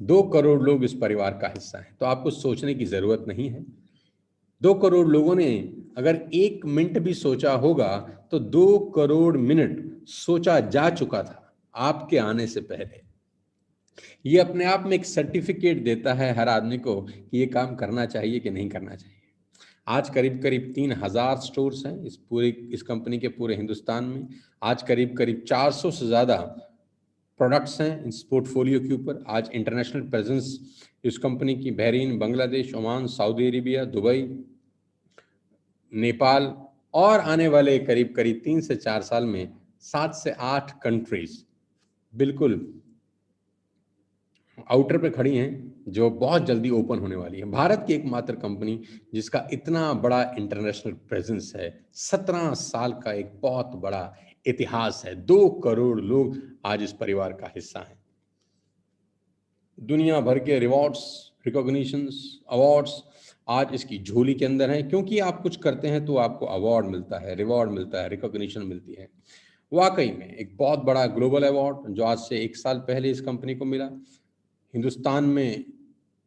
2 करोड़ लोग इस परिवार का हिस्सा हैं, तो आपको सोचने की जरूरत नहीं है। 2 करोड़ लोगों ने अगर 1 मिनट भी सोचा होगा तो 2 करोड़ मिनट सोचा जा चुका था आपके आने से पहले। ये अपने आप में एक सर्टिफिकेट देता है हर आदमी को कि ये काम करना चाहिए कि नहीं करना चाहिए। आज करीब करीब 3000 स्टोर्स हैं इस कंपनी के पूरे हिंदुस्तान में। आज करीब करीब 400 से ज़्यादा प्रोडक्ट्स हैं इस पोर्टफोलियो के ऊपर। आज इंटरनेशनल प्रेजेंस इस कंपनी की Bahrain, Bangladesh, Oman, Saudi Arabia, Dubai, Nepal और आने वाले करीब करीब 3 से 4 साल में 7 से 8 कंट्रीज बिल्कुल आउटर पे खड़ी हैं जो बहुत जल्दी ओपन होने वाली है। भारत की एकमात्र कंपनी जिसका इतना बड़ा इंटरनेशनल प्रेजेंस है, 17 साल का एक बहुत बड़ा इतिहास है। 2 करोड़ लोग आज इस परिवार का हिस्सा हैं। दुनिया भर के रिवॉर्ड्स, रिकॉग्निशंस, अवार्ड्स आज इसकी झोली के अंदर हैं, क्योंकि आप कुछ करते हैं तो आपको अवार्ड मिलता है, रिवॉर्ड मिलता है, रिकॉग्निशन मिलती है। वाकई में एक बहुत बड़ा ग्लोबल अवार्ड जो आज से 1 साल पहले इस कंपनी को मिला। हिंदुस्तान में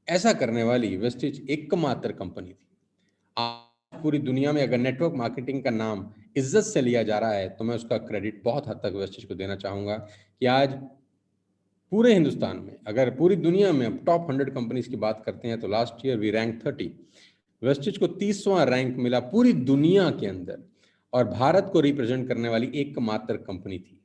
ऐसा करने वाली वेस्टेज एकमात्र कंपनी थी। आज पूरी दुनिया में अगर नेटवर्क मार्केटिंग का नाम इज्जत से लिया जा रहा है तो मैं उसका क्रेडिट बहुत हद तक वेस्टेज को देना चाहूंगा कि आज पूरे हिंदुस्तान में, अगर पूरी दुनिया में अब टॉप 100 कंपनीज की बात करते हैं तो last year we rank 30। Vestige को 30वां रैंक मिला पूरी दुनिया के अंदर, और भारत को रिप्रेजेंट करने वाली एकमात्र कंपनी थी।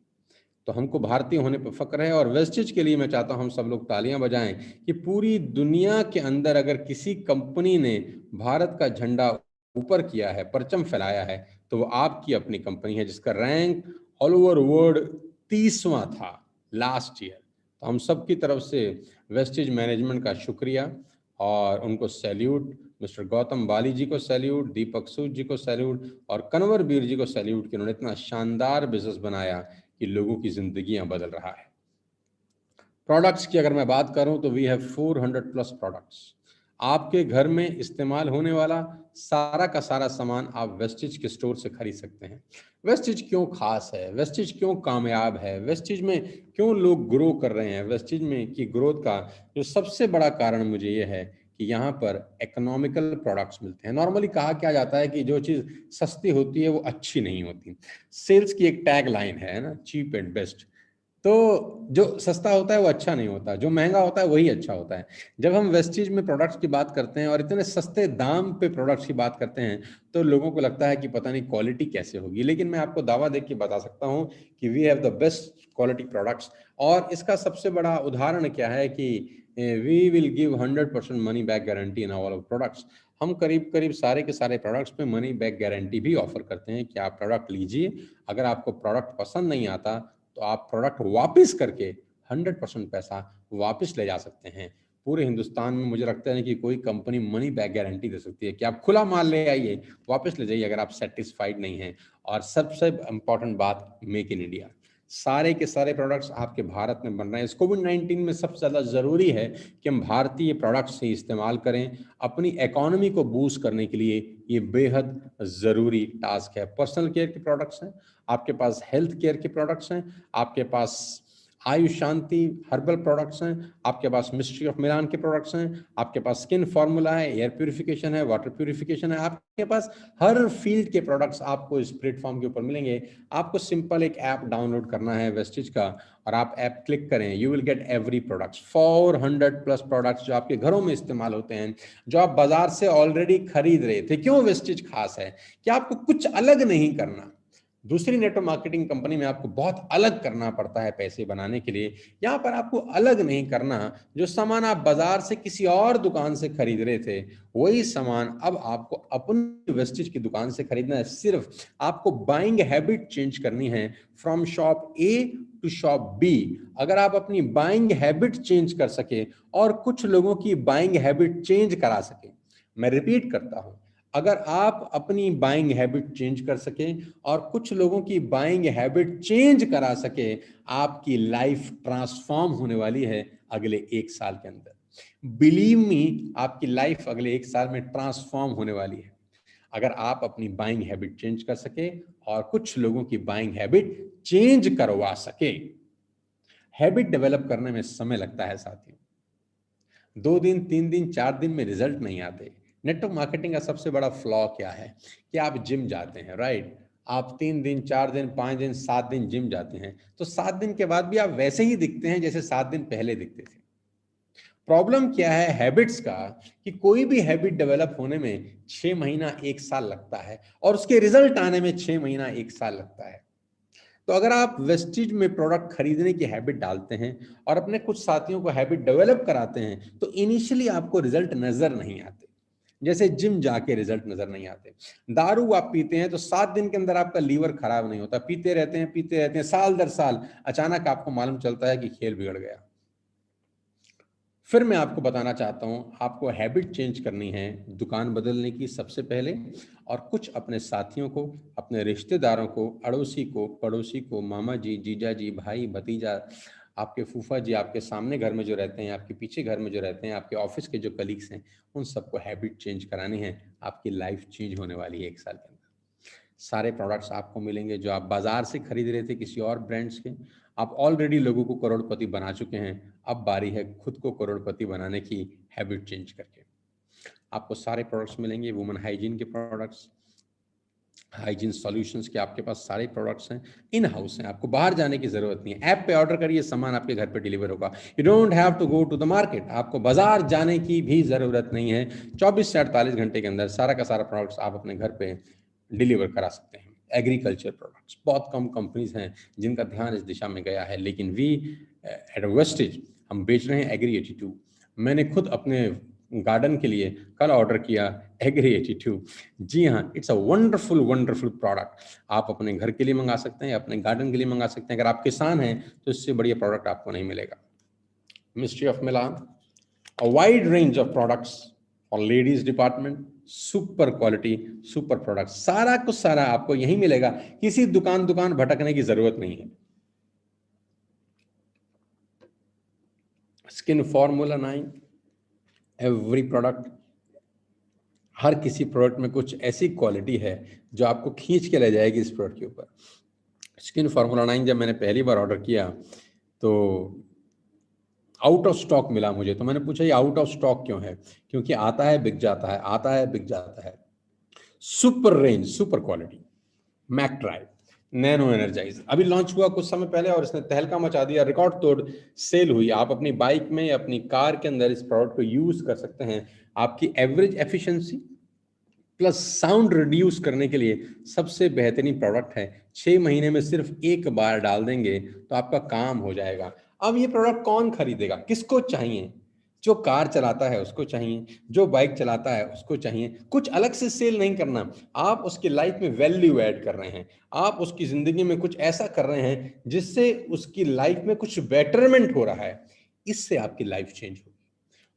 तो हमको भारतीय होने पर फक्र है, और वेस्टेज के लिए मैं चाहता हूं हम सब लोग तालियां बजाएं कि पूरी दुनिया के अंदर अगर किसी कंपनी ने भारत का झंडा ऊपर किया है, परचम फैलाया है, तो वो आपकी अपनी कंपनी है, जिसका रैंक ऑल ओवर वर्ल्ड 30वां था लास्ट ईयर। तो हम सब की तरफ से वेस्टेज मैनेजमेंट का शुक्रिया और उनको सैल्यूट। मिस्टर गौतम बाली जी को सैल्यूट, दीपक सूद जी को सैल्यूट और कन्वर वीर जी को सैल्यूट कि उन्होंने इतना शानदार बिजनेस बनाया कि लोगों की जिंदगियां बदल रहा है। प्रोडक्ट्स की अगर मैं बात करूं तो वी हैव 400 प्लस प्रोडक्ट्स। आपके घर में इस्तेमाल होने वाला सारा का सारा सामान आप वेस्टेज के स्टोर से खरीद सकते हैं। वेस्टेज क्यों खास है, वेस्टेज क्यों कामयाब है, वेस्टेज में क्यों लोग ग्रो कर रहे हैं, वेस्टेज में की ग्रोथ का जो सबसे बड़ा कारण मुझे ये है कि यहाँ पर इकोनॉमिकल प्रोडक्ट्स मिलते हैं। नॉर्मली कहा क्या जाता है कि जो चीज़ सस्ती होती है वो अच्छी नहीं होती। सेल्स की एक टैग लाइन है ना, चीप एंड बेस्ट। तो जो सस्ता होता है वो अच्छा नहीं होता, जो महंगा होता है वही अच्छा होता है। जब हम वेस्टीज में प्रोडक्ट्स की बात करते हैं और इतने सस्ते दाम पे प्रोडक्ट्स की बात करते हैं तो लोगों को लगता है कि पता नहीं क्वालिटी कैसे होगी, लेकिन मैं आपको दावा देके बता सकता हूँ कि we have the best quality products. और इसका सबसे बड़ा उदाहरण क्या है कि we will give 100% money back guarantee in all products. हम करीब करीब सारे के सारे प्रोडक्ट्स पे मनी बैक गारंटी भी ऑफर करते हैं कि आप प्रोडक्ट लीजिए, अगर आपको प्रोडक्ट पसंद नहीं आता तो आप प्रोडक्ट वापस करके 100% पैसा वापस ले जा सकते हैं। पूरे हिंदुस्तान में मुझे लगता है कि कोई कंपनी मनी बैक गारंटी दे सकती है कि आप खुला माल ले आइए, वापस ले जाइए अगर आप सेटिस्फाइड नहीं हैं। और सबसे इंपॉर्टेंट बात, मेक इन इंडिया। सारे के सारे प्रोडक्ट्स आपके भारत में बन रहे हैं। इस कोविड-19 में सबसे ज़्यादा ज़रूरी है कि हम भारतीय प्रोडक्ट्स ही इस्तेमाल करें। अपनी इकोनॉमी को बूस्ट करने के लिए ये बेहद ज़रूरी टास्क है। पर्सनल केयर के प्रोडक्ट्स हैं, आपके पास हेल्थ केयर के प्रोडक्ट्स हैं, आपके पास आयुष शांति हर्बल प्रोडक्ट्स हैं, आपके पास मिस्ट्री ऑफ मिलान के प्रोडक्ट्स हैं, आपके पास स्किन फार्मूला है, एयर प्यूरिफिकेशन है, वाटर प्यूरिफिकेशन है। आपके पास हर फील्ड के प्रोडक्ट्स आपको इस प्लेटफॉर्म के ऊपर मिलेंगे। आपको सिंपल एक ऐप डाउनलोड करना है वेस्टिज का, और आप ऐप क्लिक करें, you will get every products, 400+ products जो आपके घरों में इस्तेमाल होते हैं, जो आप बाजार से ऑलरेडी खरीद रहे थे। क्यों वेस्टिज खास है कि आपको कुछ अलग नहीं करना। दूसरी नेटवर्क मार्केटिंग कंपनी में आपको बहुत अलग करना पड़ता है पैसे बनाने के लिए। यहाँ पर आपको अलग नहीं करना। जो सामान आप बाजार से किसी और दुकान से खरीद रहे थे, वही सामान अब आपको अपनी वेस्टिज की दुकान से खरीदना है। सिर्फ आपको बाइंग हैबिट चेंज करनी है, from shop A to shop B. अगर आप अपनी बाइंग हैबिट चेंज कर सके और कुछ लोगों की बाइंग हैबिट चेंज करा सके, मैं रिपीट करता हूं, अगर आप अपनी बाइंग हैबिट चेंज कर सके और कुछ लोगों की बाइंग हैबिट चेंज करा सके, आपकी लाइफ ट्रांसफॉर्म होने वाली है अगले 1 साल के अंदर। बिलीव मी, आपकी लाइफ अगले 1 साल में ट्रांसफॉर्म होने वाली है अगर आप अपनी बाइंग हैबिट चेंज कर सके और कुछ लोगों की बाइंग हैबिट चेंज करवा सके। हैबिट डेवलप करने में समय लगता है साथियों, 2 दिन 3 दिन 4 दिन में रिजल्ट नहीं आते। नेटवर्क मार्केटिंग का सबसे बड़ा फ्लॉ क्या है कि आप जिम जाते हैं, राइट? आप 3 दिन 4 दिन 5 दिन 7 दिन जिम जाते हैं, तो 7 दिन के बाद भी आप वैसे ही दिखते हैं जैसे 7 दिन पहले दिखते थे। प्रॉब्लम क्या है हैबिट्स का कि कोई भी हैबिट डेवलप होने में 6 महीना 1 साल लगता है और उसके रिजल्ट आने में 6 महीना 1 साल लगता है। तो अगर आप वेस्टिज में प्रोडक्ट खरीदने की हैबिट डालते हैं और अपने कुछ साथियों को हैबिट डेवलप कराते हैं, तो इनिशियली आपको रिजल्ट नजर नहीं आते, जैसे जिम जाके रिजल्ट नजर नहीं आते। दारू आप पीते हैं तो 7 दिन के अंदर आपका लीवर खराब नहीं होता, पीते रहते हैं साल दर साल, अचानक आपको मालूम चलता है कि खेल बिगड़ गया। फिर मैं आपको बताना चाहता हूं, आपको हैबिट चेंज करनी है दुकान बदलने की सबसे पहले, और कुछ अपने साथियों को, अपने रिश्तेदारों को, अड़ोसी को, पड़ोसी को, मामा जी, जीजा जी, भाई, भतीजा, आपके फूफा जी, आपके सामने घर में जो रहते हैं, आपके पीछे घर में जो रहते हैं, आपके ऑफिस के जो कलीग्स हैं, उन सबको हैबिट चेंज करानी है। आपकी लाइफ चेंज होने वाली है 1 साल के अंदर। सारे प्रोडक्ट्स आपको मिलेंगे जो आप बाजार से खरीद रहे थे किसी और ब्रांड्स के। आप ऑलरेडी लोगों को करोड़पति बना चुके हैं, अब बारी है खुद को करोड़पति बनाने की, हैबिट चेंज करके। आपको सारे प्रोडक्ट्स मिलेंगे, वुमेन हाइजीन के प्रोडक्ट्स, हाइजीन सॉल्यूशंस के आपके पास सारे प्रोडक्ट्स हैं, इन हाउस हैं, आपको बाहर जाने की जरूरत नहीं है। ऐप पे ऑर्डर करिए, सामान आपके घर पे डिलीवर होगा। You don't have to go to the market, आपको बाजार जाने की भी जरूरत नहीं है। 24 से 48 घंटे के अंदर सारा का सारा प्रोडक्ट्स आप अपने घर पे डिलीवर करा सकते हैं। एग्रीकल्चर प्रोडक्ट्स, बहुत कम कंपनीज हैं जिनका ध्यान इस दिशा में गया है, लेकिन वी एट वेस्टेज हम बेच रहे हैं एग्री 82। मैंने खुद अपने गार्डन के लिए कल ऑर्डर किया एग्री 82। जी हाँ, it's a wonderful wonderful product. आप अपने घर के लिए मंगा सकते हैं, अपने गार्डन के लिए मंगा सकते हैं। अगर आप किसान हैं तो इससे बढ़िया प्रोडक्ट आपको नहीं मिलेगा। Mystery of Milan, a wide range of products for ladies department, super quality, super product, सारा कुछ सारा आपको यहीं मिलेगा, किसी दुकान दुकान भटकने की जरूरत नहीं है। स्किन फॉर्मूला 9, एवरी प्रोडक्ट, हर किसी प्रोडक्ट में कुछ ऐसी क्वालिटी है जो आपको खींच के ले जाएगी इस प्रोडक्ट के ऊपर। स्किन फार्मूला 9 जब मैंने पहली बार ऑर्डर किया तो आउट ऑफ स्टॉक मिला मुझे, तो मैंने पूछा ये आउट ऑफ स्टॉक क्यों है? क्योंकि आता है बिक जाता है, आता है बिक जाता है। Super range, super quality, mac drive, nano energize अभी लॉन्च हुआ कुछ समय पहले और इसने तहलका मचा दिया, रिकॉर्ड तोड़ सेल हुई। आप अपनी बाइक में, अपनी कार के अंदर इस प्रोडक्ट को यूज कर सकते हैं। आपकी average efficiency plus sound reduce करने के लिए सबसे बेहतरीन प्रोडक्ट है। 6 महीने में सिर्फ एक बार डाल देंगे तो आपका काम हो जाएगा। अब ये प्रोडक्ट कौन खरीदेगा, किसको चाहिए? जो कार चलाता है उसको चाहिए, जो बाइक चलाता है उसको चाहिए। कुछ अलग से सेल नहीं करना, आप उसकी लाइफ में वैल्यू ऐड कर रहे हैं, आप उसकी जिंदगी में कुछ ऐसा कर रहे हैं जिससे उसकी लाइफ में कुछ बेटरमेंट हो रहा है। इससे आपकी लाइफ चेंज होगी।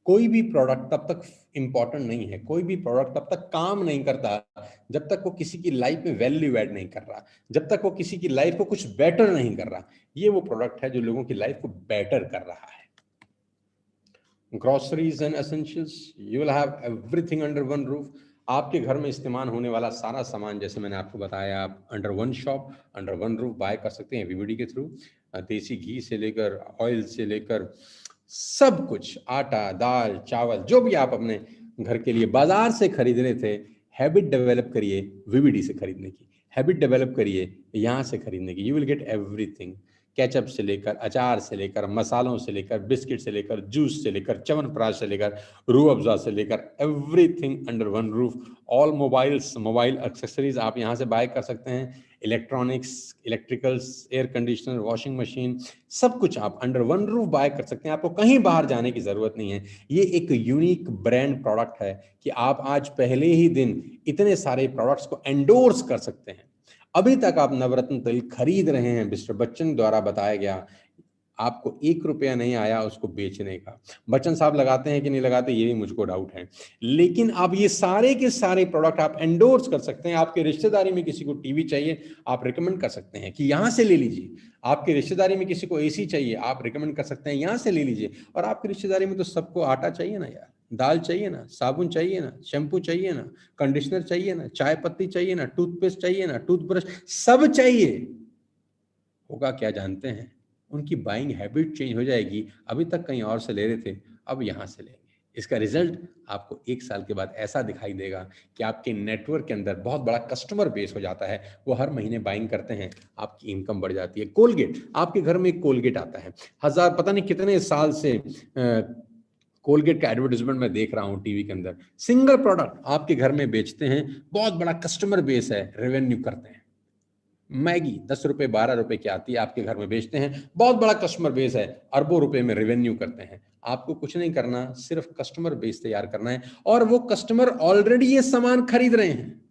कोई भी प्रोडक्ट तब तक इंपॉर्टेंट नहीं है, कोई भी प्रोडक्ट तब तक काम नहीं करता जब तक वो किसी की लाइफ में वैल्यू ऐड नहीं कर रहा, जब तक वो किसी की लाइफ को कुछ बेटर नहीं कर रहा। ये वो प्रोडक्ट है जो लोगों की लाइफ को बेटर कर रहा है। Groceries and essentials, you will have everything under one roof. आपके घर में इस्तेमाल होने वाला सारा सामान, जैसे मैंने आपको बताया, आप under one shop, under one roof buy कर सकते हैं वीवीडी के थ्रू। देसी घी से लेकर ऑयल से लेकर सब कुछ, आटा, दाल, चावल, जो भी आप अपने घर के लिए बाजार से खरीद रहे थे, हैबिट डेवलप करिए वीवीडी से खरीदने की, हैबिट डेवलप करिए यहाँ से खरीदने की। You will get everything, ketchup से लेकर, अचार से लेकर, मसालों से लेकर, बिस्किट से लेकर, जूस से लेकर, च्यवनप्राश से लेकर, रूह अफ़ज़ा से लेकर, everything under one roof. All mobiles, mobile accessories आप यहाँ से बाय कर सकते हैं। Electronics, electricals, air conditioner, washing machine, सब कुछ आप अंडर वन रूफ बाय कर सकते हैं। आपको कहीं बाहर जाने की जरूरत नहीं है। ये एक यूनिक ब्रांड प्रोडक्ट है कि आप आज पहले ही दिन इतने सारे प्रोडक्ट्स को एंडोर्स कर सकते हैं। अभी तक आप नवरत्न तेल खरीद रहे हैं, मिस्टर बच्चन द्वारा बताया गया, आपको 1 रुपया नहीं आया उसको बेचने का। बच्चन साहब लगाते हैं कि नहीं लगाते, ये भी मुझको डाउट है। लेकिन आप ये सारे के सारे प्रोडक्ट आप एंडोर्स कर सकते हैं। आपके रिश्तेदारी में किसी को टीवी चाहिए, आप रिकमेंड कर सकते हैं कि यहाँ से ले लीजिए। आपकी रिश्तेदारी में किसी को एसी चाहिए, आप रिकमेंड कर सकते हैं यहाँ से ले लीजिए। और आपकी रिश्तेदारी में तो सबको आटा चाहिए ना यार, दाल चाहिए ना, साबुन चाहिए ना, शैम्पू चाहिए ना, कंडीशनर चाहिए ना, चाय पत्ती चाहिए ना, टूथपेस्ट चाहिए ना, टूथब्रश, सब चाहिए। होगा क्या जानते हैं? उनकी बाइंग हैबिट चेंज हो जाएगी। अभी तक कहीं और से ले रहे थे, अब यहाँ से लेंगे। इसका रिजल्ट आपको 1 साल के बाद ऐसा दिखाई देगा कि आपके नेटवर्क के अंदर बहुत बड़ा कस्टमर बेस हो जाता है। वो हर महीने बाइंग करते हैं, आपकी इनकम बढ़ जाती है। कोलगेट, आपके घर में एक कोलगेट आता है, हजार पता नहीं कितने साल से कोलगेट का एडवर्टाइजमेंट मैं देख रहा हूँ टीवी के अंदर। सिंगल प्रोडक्ट आपके घर में बेचते हैं, बहुत बड़ा कस्टमर बेस है, रेवेन्यू करते हैं। मैगी 10 रुपए 12 रुपए की आती है, आपके घर में बेचते हैं, बहुत बड़ा कस्टमर बेस है, अरबों रुपए में रेवेन्यू करते हैं। आपको कुछ नहीं करना, सिर्फ कस्टमर बेस तैयार करना है, और वो कस्टमर ऑलरेडी ये सामान खरीद रहे हैं।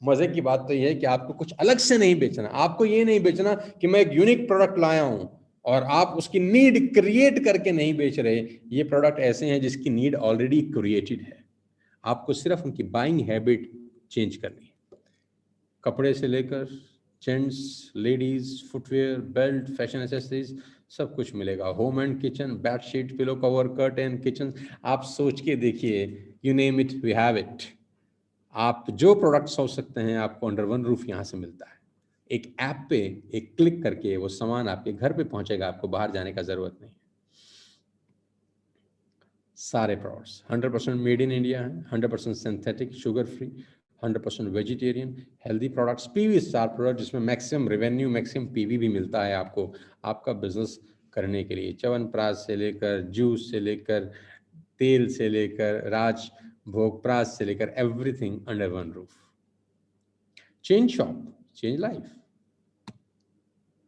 मजे की बात तो ये है कि आपको कुछ अलग से नहीं बेचना। आपको ये नहीं बेचना कि मैं एक यूनिक प्रोडक्ट लाया हूं और आप उसकी नीड क्रिएट करके नहीं बेच रहे। ये प्रोडक्ट ऐसे हैं जिसकी नीड ऑलरेडी क्रिएटेड है, आपको सिर्फ उनकी बाइंग हैबिट चेंज करनी है। कपड़े से लेकर gents, ladies, footwear, belt, fashion accessories, सब कुछ मिलेगा। Home and kitchen, bedsheet, pillow cover, curtain, kitchen, आप सोच के देखिए, you name it we have it. आप जो प्रोडक्ट सोच सकते हैं आपको अंडर वन रूफ यहाँ से मिलता है। एक ऐप पे एक क्लिक करके वो सामान आपके घर पे पहुंचेगा, आपको बाहर जाने का जरूरत नहीं है। सारे प्रोडक्ट्स 100% मेड इन इंडिया हैं, 100% synthetic, sugar free, 100% vegetarian, healthy products, PV star product, जिसमें मैक्सिमम रेवेन्यू, मैक्सिमम पीवी भी मिलता है आपको आपका बिजनेस करने के लिए। च्यवनप्राश से लेकर, जूस से लेकर, तेल से लेकर, राज भोगप्राश से लेकर, everything under one roof. Change shop, change life.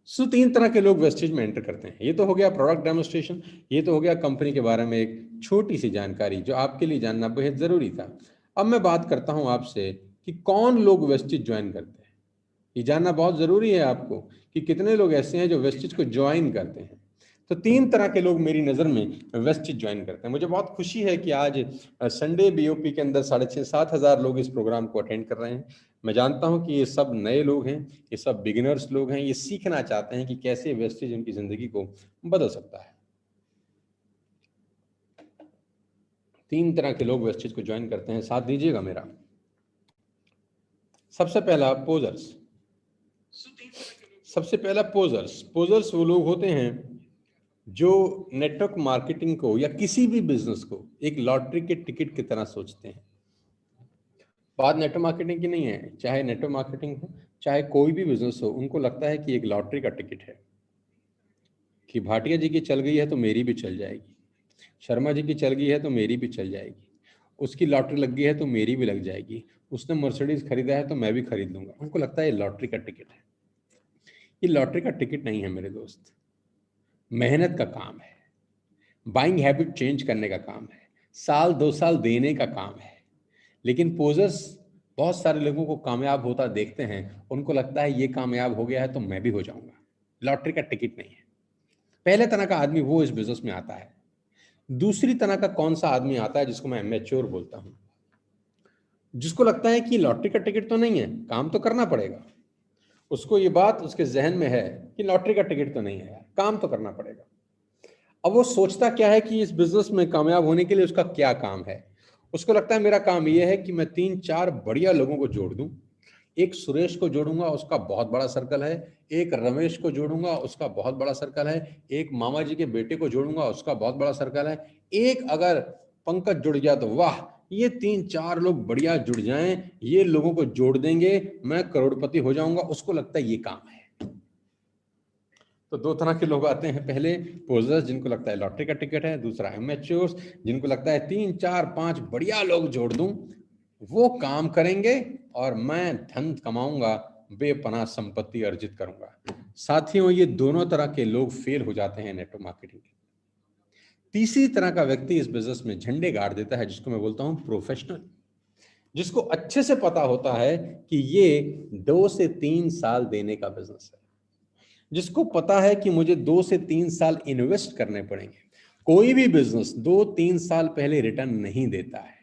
So 3 तरह के लोग वेस्टेज में एंटर करते हैं। ये तो हो गया प्रोडक्ट डेमोन्स्ट्रेशन, ये तो हो गया कंपनी के बारे में एक छोटी सी जानकारी जो आपके लिए जानना बेहद जरूरी था। अब मैं बात करता हूं आपसे कि कौन लोग वेस्टेज ज्वाइन करते हैं। ये जानना बहुत जरूरी है आपको कि कितने लोग ऐसे हैं जो वेस्टेज को ज्वाइन करते हैं। तो 3 तरह के लोग मेरी नज़र में वेस्टेज ज्वाइन करते हैं। मुझे बहुत खुशी है कि आज संडे बीओपी के अंदर 6,500-7 हज़ार लोग इस प्रोग्राम को अटेंड कर रहे हैं। मैं जानता हूं कि ये सब नए लोग हैं, ये सब बिगिनर्स लोग हैं, ये सीखना चाहते हैं कि कैसे वेस्टेज उनकी जिंदगी को बदल सकता है। 3 तरह के लोग वेस्टेज को ज्वाइन करते हैं, साथ दीजिएगा मेरा। सबसे पहला पोजर्स। सबसे पहला पोजर्स। पोजर्स वो लोग होते हैं जो नेटवर्क मार्केटिंग को या किसी भी बिजनेस को एक लॉटरी के टिकट की तरह सोचते हैं। बात नेटवर्क मार्केटिंग की नहीं है, चाहे नेटवर्क मार्केटिंग हो चाहे कोई भी बिजनेस हो, उनको लगता है कि एक लॉटरी का टिकट है कि भाटिया जी की चल गई है तो मेरी भी चल जाएगी, शर्मा जी की चल गई है तो मेरी भी चल जाएगी, उसकी लॉटरी लग गई है तो मेरी भी लग जाएगी, उसने मर्सिडीज खरीदा है तो मैं भी खरीद लूंगा। उनको लगता है ये लॉटरी का टिकट है। ये लॉटरी का टिकट नहीं है मेरे दोस्त, मेहनत का काम है, बाइंग हैबिट चेंज करने का काम है, साल 2 साल देने का काम है। लेकिन पोजर्स बहुत सारे लोगों को कामयाब होता देखते हैं, उनको लगता है ये कामयाब हो गया है तो मैं भी हो जाऊंगा। लॉटरी का टिकट नहीं है। पहले तरह का आदमी वो इस बिजनेस में आता है। दूसरी तरह का कौन सा आदमी आता है जिसको मैं मैच्योर बोलता हूं, जिसको लगता है कि लॉटरी का टिकट तो नहीं है, काम तो करना पड़ेगा। उसको ये बात उसके जहन में है कि लॉटरी का टिकट तो नहीं है यार, काम तो करना पड़ेगा। अब वो सोचता क्या है कि इस बिजनेस में कामयाब होने के लिए उसका क्या काम है। उसको लगता है मेरा काम ये है कि मैं 3-4 बढ़िया लोगों को जोड़ दूं। एक सुरेश को जोड़ूंगा, उसका बहुत बड़ा सर्कल है। एक रमेश को जोड़ूंगा, उसका बहुत बड़ा सर्कल है। एक मामा जी के बेटे को जोड़ूंगा, उसका बहुत बड़ा सर्कल है। एक अगर पंकज जुड़ गया तो वाह, ये 3-4 लोग बढ़िया जुड़ जाएं, ये लोगों को जोड़ देंगे, मैं करोड़पति हो जाऊंगा। उसको लगता है ये काम है। तो 2 तरह के लोग आते हैं, पहले पोजर्स जिनको लगता है लॉटरी का टिकट है, दूसरा एमेच्योर्स जिनको लगता है 3-4-5 बढ़िया लोग जोड़ दूं, वो काम करेंगे और मैं धन कमाऊंगा, बेपनाह संपत्ति अर्जित करूंगा। साथियों, ये दोनों तरह के लोग फेल हो जाते हैं नेटवर्क मार्केटिंग। तीसरी तरह का व्यक्ति इस बिजनेस में झंडे गाड़ देता है, जिसको मैं बोलता हूं प्रोफेशनल, जिसको अच्छे से पता होता है कि ये 2 से 3 साल देने का बिजनेस है, जिसको पता है कि मुझे 2 से 3 साल इन्वेस्ट करने पड़ेंगे। कोई भी बिजनेस 2-3 साल पहले रिटर्न नहीं देता है।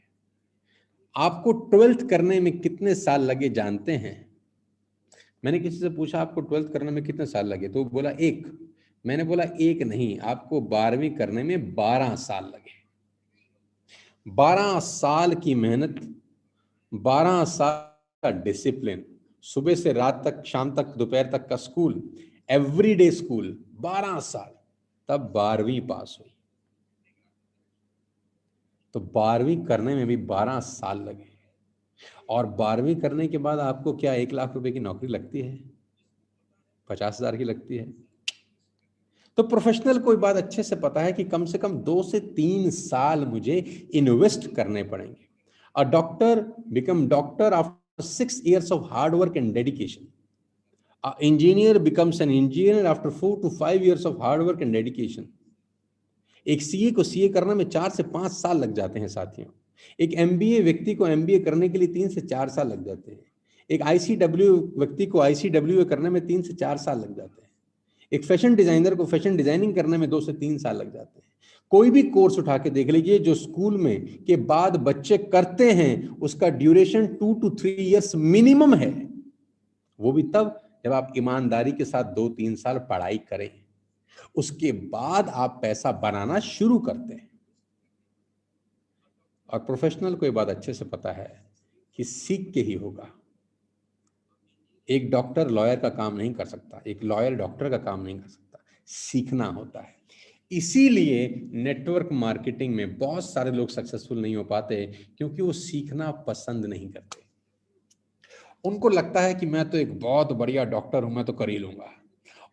आपको 12th करने में कितने साल लगे जानते हैं? मैंने किसी से पूछा आपको 12th करने में कितने साल लगे, तो बोला 1। मैंने बोला 1 नहीं, आपको 12वीं करने में 12 साल लगे। 12 साल की मेहनत, 12 साल का डिसिप्लिन, सुबह से रात तक, शाम तक, दोपहर तक का स्कूल, एवरीडे स्कूल, 12 साल, तब 12वीं पास हुई। तो 12वीं करने में भी 12 साल लगे। और 12वीं करने के बाद आपको क्या 1 लाख रुपए की नौकरी लगती है? 50,000 की लगती है? तो प्रोफेशनल को बात अच्छे से पता है कि कम से कम 2 से 3 साल मुझे इन्वेस्ट करने पड़ेंगे। A doctor become doctor after 6 years of hard work and dedication. A engineer becomes an engineer after 4 to 5 years of hard work and dedication. एक सीए को सीए करने में 4 से 5 साल लग जाते हैं साथियों। एक एमबीए व्यक्ति को एमबीए करने के लिए 3 से 4 साल लग जाते हैं। एक आईसीडब्ल्यू व्यक्ति को आईसीडब्ल्यू करने में 3 से 4 साल लग जाते हैं। एक फैशन डिजाइनर को फैशन डिजाइनिंग करने में 2 से 3 साल लग जाते हैं। कोई भी कोर्स उठा के देख लीजिए जो स्कूल में के बाद बच्चे करते हैं, उसका ड्यूरेशन 2 to 3 years मिनिमम है। वो भी तब जब आप ईमानदारी के साथ 2-3 साल पढ़ाई करें, उसके बाद आप पैसा बनाना शुरू करते हैं। और प्रोफेशनल को ये बात अच्छे से पता है कि सीख के ही होगा। एक डॉक्टर लॉयर का काम नहीं कर सकता, एक लॉयर डॉक्टर का काम नहीं कर सकता, सीखना होता है। इसीलिए नेटवर्क मार्केटिंग में बहुत सारे लोग सक्सेसफुल नहीं हो पाते, क्योंकि वो सीखना पसंद नहीं करते। उनको लगता है कि मैं तो एक बहुत बढ़िया डॉक्टर हूं, मैं तो कर ही लूंगा।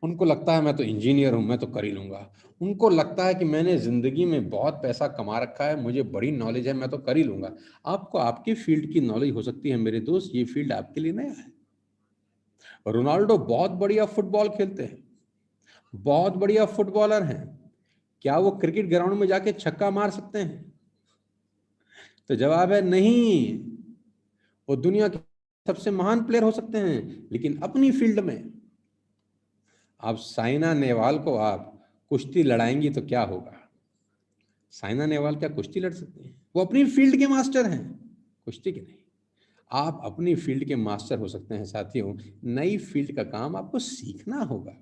उनको लगता है मैं तो इंजीनियर हूं, मैं तो कर ही लूंगा। उनको लगता है कि मैंने जिंदगी में बहुत पैसा कमा रखा है, मुझे बड़ी नॉलेज है, मैं तो कर ही लूंगा। आपको आपके फील्ड की नॉलेज हो सकती है मेरे दोस्त, ये फील्ड आपके लिए नया है। रोनाल्डो बहुत बढ़िया फुटबॉल खेलते हैं, बहुत बढ़िया फुटबॉलर हैं। क्या वो क्रिकेट ग्राउंड में जाके छक्का मार सकते हैं? तो जवाब है नहीं। वो दुनिया के सबसे महान प्लेयर हो सकते हैं, लेकिन अपनी फील्ड में। आप साइना नेहवाल को आप कुश्ती लड़ाएंगी तो क्या होगा? साइना नेहवाल क्या कुश्ती लड़ सकते हैं? वो अपनी फील्ड के मास्टर हैं, कुश्ती के नहीं। आप अपनी फील्ड के मास्टर हो सकते हैं साथियों, नई फील्ड का काम आपको सीखना होगा।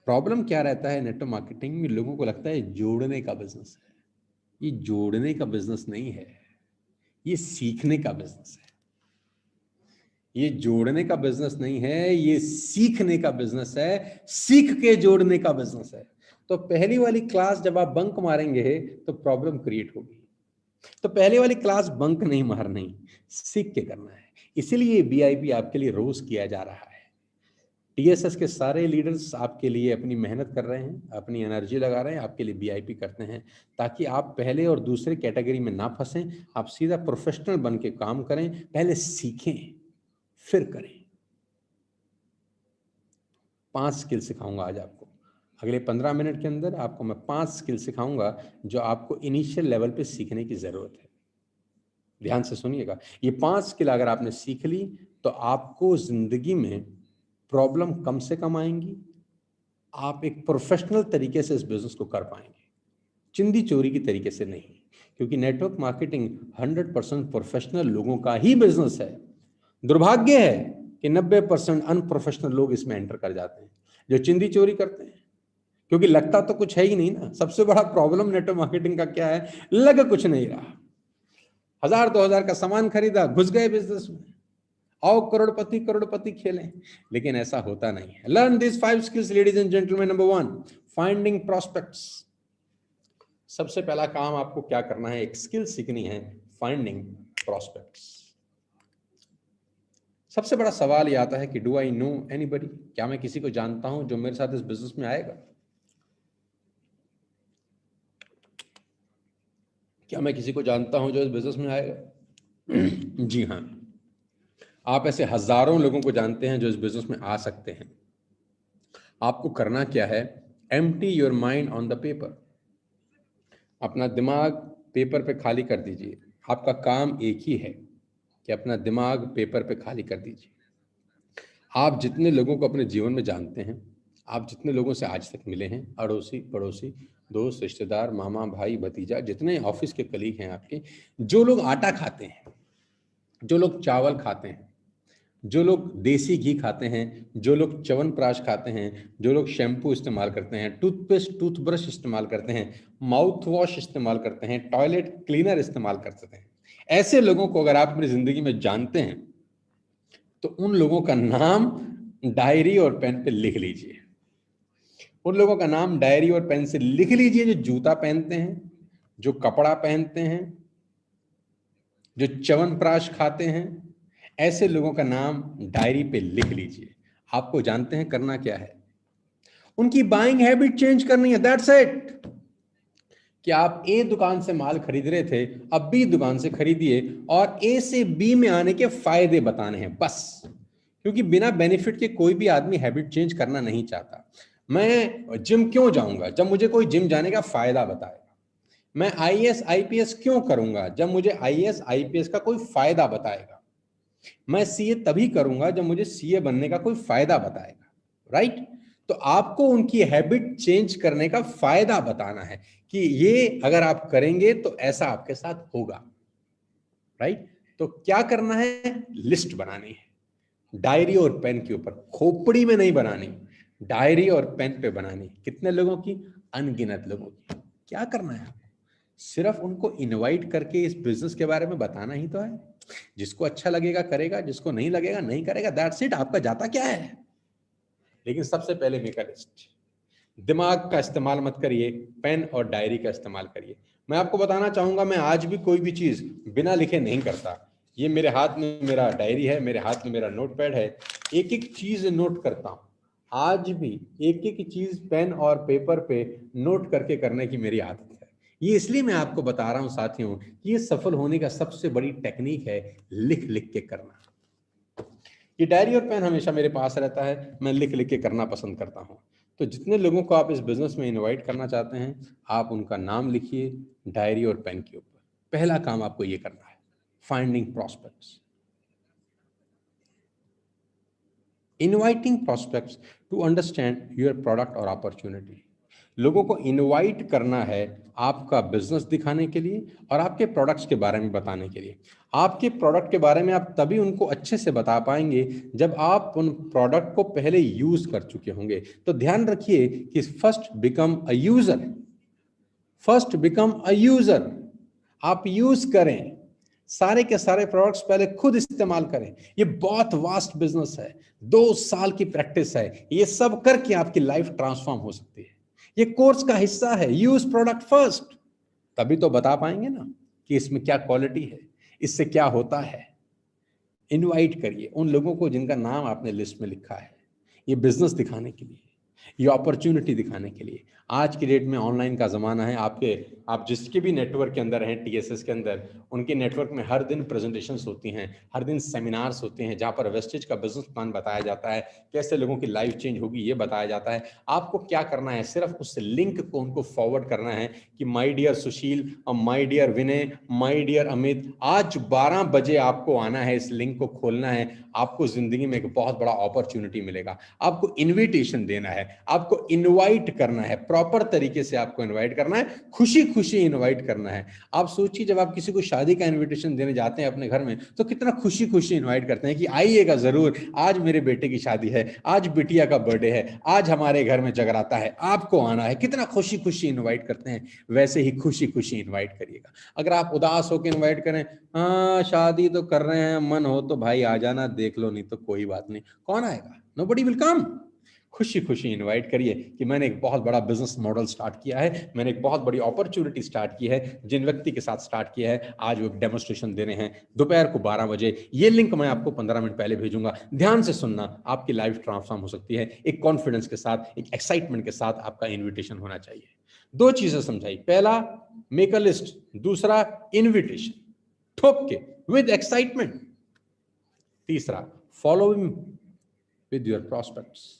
प्रॉब्लम क्या रहता है नेटवर्क मार्केटिंग में, लोगों को लगता है जोड़ने का बिजनेस है। ये जोड़ने का बिजनेस नहीं है, ये सीखने का बिजनेस है। ये जोड़ने का बिजनेस नहीं है, ये सीखने का बिजनेस है, सीख के जोड़ने का बिजनेस है। तो पहली वाली क्लास जब आप बंक मारेंगे तो प्रॉब्लम क्रिएट होगी। तो पहले वाली क्लास बंक नहीं मारनी, सीख के करना है। इसीलिए बीआईपी आपके लिए रोज किया जा रहा है। टीएसएस के सारे लीडर्स आपके लिए अपनी मेहनत कर रहे हैं, अपनी एनर्जी लगा रहे हैं, आपके लिए बीआईपी करते हैं, ताकि आप पहले और दूसरे कैटेगरी में ना फंसें, आप सीधा प्रोफेशनल बन के काम करें। पहले सीखें फिर करें। 5 स्किल सिखाऊंगा आज आपको। अगले 15 मिनट के अंदर आपको मैं 5 स्किल सिखाऊंगा जो आपको इनिशियल लेवल पे सीखने की जरूरत है। ध्यान से सुनिएगा। ये 5 स्किल अगर आपने सीख ली तो आपको जिंदगी में प्रॉब्लम कम से कम आएंगी। आप एक प्रोफेशनल तरीके से इस बिजनेस को कर पाएंगे, चिंदी चोरी की तरीके से नहीं, क्योंकि नेटवर्क मार्केटिंग 100% प्रोफेशनल लोगों का ही बिजनेस है। दुर्भाग्य है कि 90% अनप्रोफेशनल लोग इसमें एंटर कर जाते हैं, जो चिंदी चोरी करते हैं, क्योंकि लगता तो कुछ है ही नहीं ना। सबसे बड़ा प्रॉब्लम नेटवर्क मार्केटिंग का क्या है? लग कुछ नहीं रहा। 1000-2000 का सामान खरीदा, घुस गए बिजनेस में, आओ करोड़पति करोड़पति खेलें, लेकिन ऐसा होता नहीं है। Learn this 5 skills ladies and gentleman. Number 1, finding prospects. सबसे पहला काम आपको क्या करना है? एक स्किल सीखनी है, फाइंडिंग प्रोस्पेक्ट्स। सबसे बड़ा सवाल ये आता है कि डू आई नो एनीबडी? क्या मैं किसी को जानता हूं जो मेरे साथ इस बिजनेस में आएगा? क्या मैं किसी को जानता हूं जो इस बिजनेस में आएगा? जी हाँ, आप ऐसे हजारों लोगों को जानते हैं जो इस बिजनेस में आ सकते हैं। आपको करना क्या है? Empty your mind on the paper. अपना दिमाग पेपर पे खाली कर दीजिए। आपका काम एक ही है कि अपना दिमाग पेपर पे खाली कर दीजिए। आप जितने लोगों को अपने जीवन में जानते हैं, आप जितने लोगों से आज तक मिले हैं, अड़ोसी पड़ोसी, दोस्त, रिश्तेदार, मामा, भाई, भतीजा, जितने ऑफिस के कलीग हैं आपके, जो लोग आटा खाते हैं, जो लोग चावल खाते हैं, जो लोग देसी घी खाते हैं, जो लोग च्यवनप्राश खाते हैं, जो लोग शैम्पू इस्तेमाल करते हैं, टूथपेस्ट टूथब्रश इस्तेमाल करते हैं, माउथ वॉश इस्तेमाल करते हैं, टॉयलेट क्लीनर इस्तेमाल करते हैं, ऐसे लोगों को अगर आप अपनी जिंदगी में जानते हैं तो उन लोगों का नाम डायरी और पेन पे लिख लीजिए। उन लोगों का नाम डायरी और पेन से लिख लीजिए जो जूता पहनते हैं, जो कपड़ा पहनते हैं, जो च्यवनप्राश खाते हैं। ऐसे लोगों का नाम डायरी पे लिख लीजिए। आपको जानते हैं करना क्या है? उनकी बाइंग हैबिट चेंज करनी है, दैट्स इट। कि आप ए दुकान से माल खरीद रहे थे, अब बी दुकान से खरीदिए और ए से बी में आने के फायदे बताने हैं बस। क्योंकि बिना बेनिफिट के कोई भी आदमी हैबिट चेंज करना नहीं चाहता। मैं जिम क्यों जाऊंगा? जब मुझे कोई जिम जाने का फायदा बताएगा। मैं आईएएस आईपीएस क्यों करूंगा? जब मुझे आईएएस आईपीएस का कोई फायदा बताएगा। मैं सीए तभी करूंगा जब मुझे सीए बनने का कोई फायदा बताएगा, राइट? तो आपको उनकी हैबिट चेंज करने का फायदा बताना है कि ये अगर आप करेंगे तो ऐसा आपके साथ होगा, राइट? तो क्या करना है? लिस्ट बनानी है, डायरी और पेन के ऊपर, खोपड़ी में नहीं बनानी, डायरी और पेन पे बनानी। कितने लोगों की? अनगिनत लोगों की। क्या करना है? सिर्फ उनको इनवाइट करके इस बिजनेस के बारे में बताना ही तो है। जिसको अच्छा लगेगा करेगा, जिसको नहीं लगेगा नहीं करेगा, दैट्स इट। आपका जाता क्या है? लेकिन सबसे पहले मेक अ लिस्ट। दिमाग का इस्तेमाल मत करिए, पेन और डायरी का इस्तेमाल करिए। मैं आपको बताना चाहूंगा, मैं आज भी कोई भी चीज बिना लिखे नहीं करता। ये मेरे हाथ में मेरा डायरी है, मेरे हाथ में मेरा नोटपैड है, एक एक चीज नोट करता हूं। आज भी एक एक चीज पेन और पेपर पे नोट करके करने की मेरी आदत है। ये इसलिए मैं आपको बता रहा हूं साथियों कि ये सफल होने का सबसे बड़ी टेक्निक है, लिख लिख के करना। ये डायरी और पेन हमेशा मेरे पास रहता है, मैं लिख लिख के करना पसंद करता हूँ। तो जितने लोगों को आप इस बिजनेस में इनवाइट करना चाहते हैं, आप उनका नाम लिखिए डायरी और पेन के ऊपर। पहला काम आपको ये करना है, finding prospects, inviting prospects to understand your product और अपॉर्चुनिटी। लोगों को इनवाइट करना है आपका बिजनेस दिखाने के लिए और आपके प्रोडक्ट्स के बारे में बताने के लिए। आपके प्रोडक्ट के बारे में आप तभी उनको अच्छे से बता पाएंगे जब आप उन प्रोडक्ट को पहले यूज कर चुके होंगे। तो ध्यान रखिए कि first become a user, first become a user. आप यूज करें, सारे के सारे प्रोडक्ट्स पहले खुद इस्तेमाल करें। ये बहुत वास्ट बिजनेस है, 2 साल की प्रैक्टिस है, ये सब करके आपकी लाइफ ट्रांसफॉर्म हो सकती है। ये कोर्स का हिस्सा है। यूज प्रोडक्ट फर्स्ट, तभी तो बता पाएंगे ना कि इसमें क्या क्वालिटी है, इससे क्या होता है। इनवाइट करिए उन लोगों को जिनका नाम आपने लिस्ट में लिखा है, ये बिजनेस दिखाने के लिए, ये अपॉर्चुनिटी दिखाने के लिए। आज की डेट में ऑनलाइन का ज़माना है। आप जिसके भी नेटवर्क के अंदर हैं, टीएसएस के अंदर, उनके नेटवर्क में हर दिन प्रेजेंटेशंस होती हैं, हर दिन सेमिनार्स होते हैं, जहाँ पर वेस्टेज का बिजनेस प्लान बताया जाता है, कैसे लोगों की लाइफ चेंज होगी ये बताया जाता है। आपको क्या करना है, सिर्फ उस लिंक को उनको फॉरवर्ड करना है कि माय डियर सुशील और my dear Vinay, my dear Amit, आज 12 बजे आपको आना है, इस लिंक को खोलना है, आपको जिंदगी में एक बहुत बड़ा अपॉर्चुनिटी मिलेगा। आपको इन्विटेशन देना है, आपको इनवाइट करना है, प्रॉपर तरीके से आपको इनवाइट करना है, खुशी खुशी इनवाइट करना है। आप सोचिए जब आप किसी को शादी का इनविटेशन देने जाते हैं अपने घर में, तो कितना खुशी खुशी इनवाइट करते हैं कि आइएगा जरूर, आज मेरे बेटे की शादी है, आज बिटिया का बर्थडे है, आज हमारे घर में जगराता है, आपको आना है, कितना खुशी खुशी इनवाइट करते हैं। वैसे ही खुशी खुशी इनवाइट करिएगा। अगर आप उदास होकर इनवाइट करें, हाँ शादी तो कर रहे हैं, मन हो तो भाई आ जाना, देख लो, नहीं तो कोई बात नहीं, कौन आएगा, नोबडी विल कम। खुशी खुशी इनवाइट करिए कि मैंने एक बहुत बड़ा बिजनेस मॉडल स्टार्ट किया है, मैंने एक बहुत बड़ी अपॉर्चुनिटी स्टार्ट की है, जिन व्यक्ति के साथ स्टार्ट किया है आज वो एक डेमोस्ट्रेशन देने हैं दोपहर को 12 बजे, ये लिंक मैं आपको 15 मिनट पहले भेजूंगा, ध्यान से सुनना, आपकी लाइफ ट्रांसफॉर्म हो सकती है। एक कॉन्फिडेंस के साथ, एक एक्साइटमेंट के साथ आपका इन्विटेशन होना चाहिए। 2 चीजें समझाई, पहला मेक अ लिस्ट, दूसरा इन्विटेशन ठोक के विद एक्साइटमेंट, तीसरा फॉलो विद योर प्रोस्पेक्ट्स।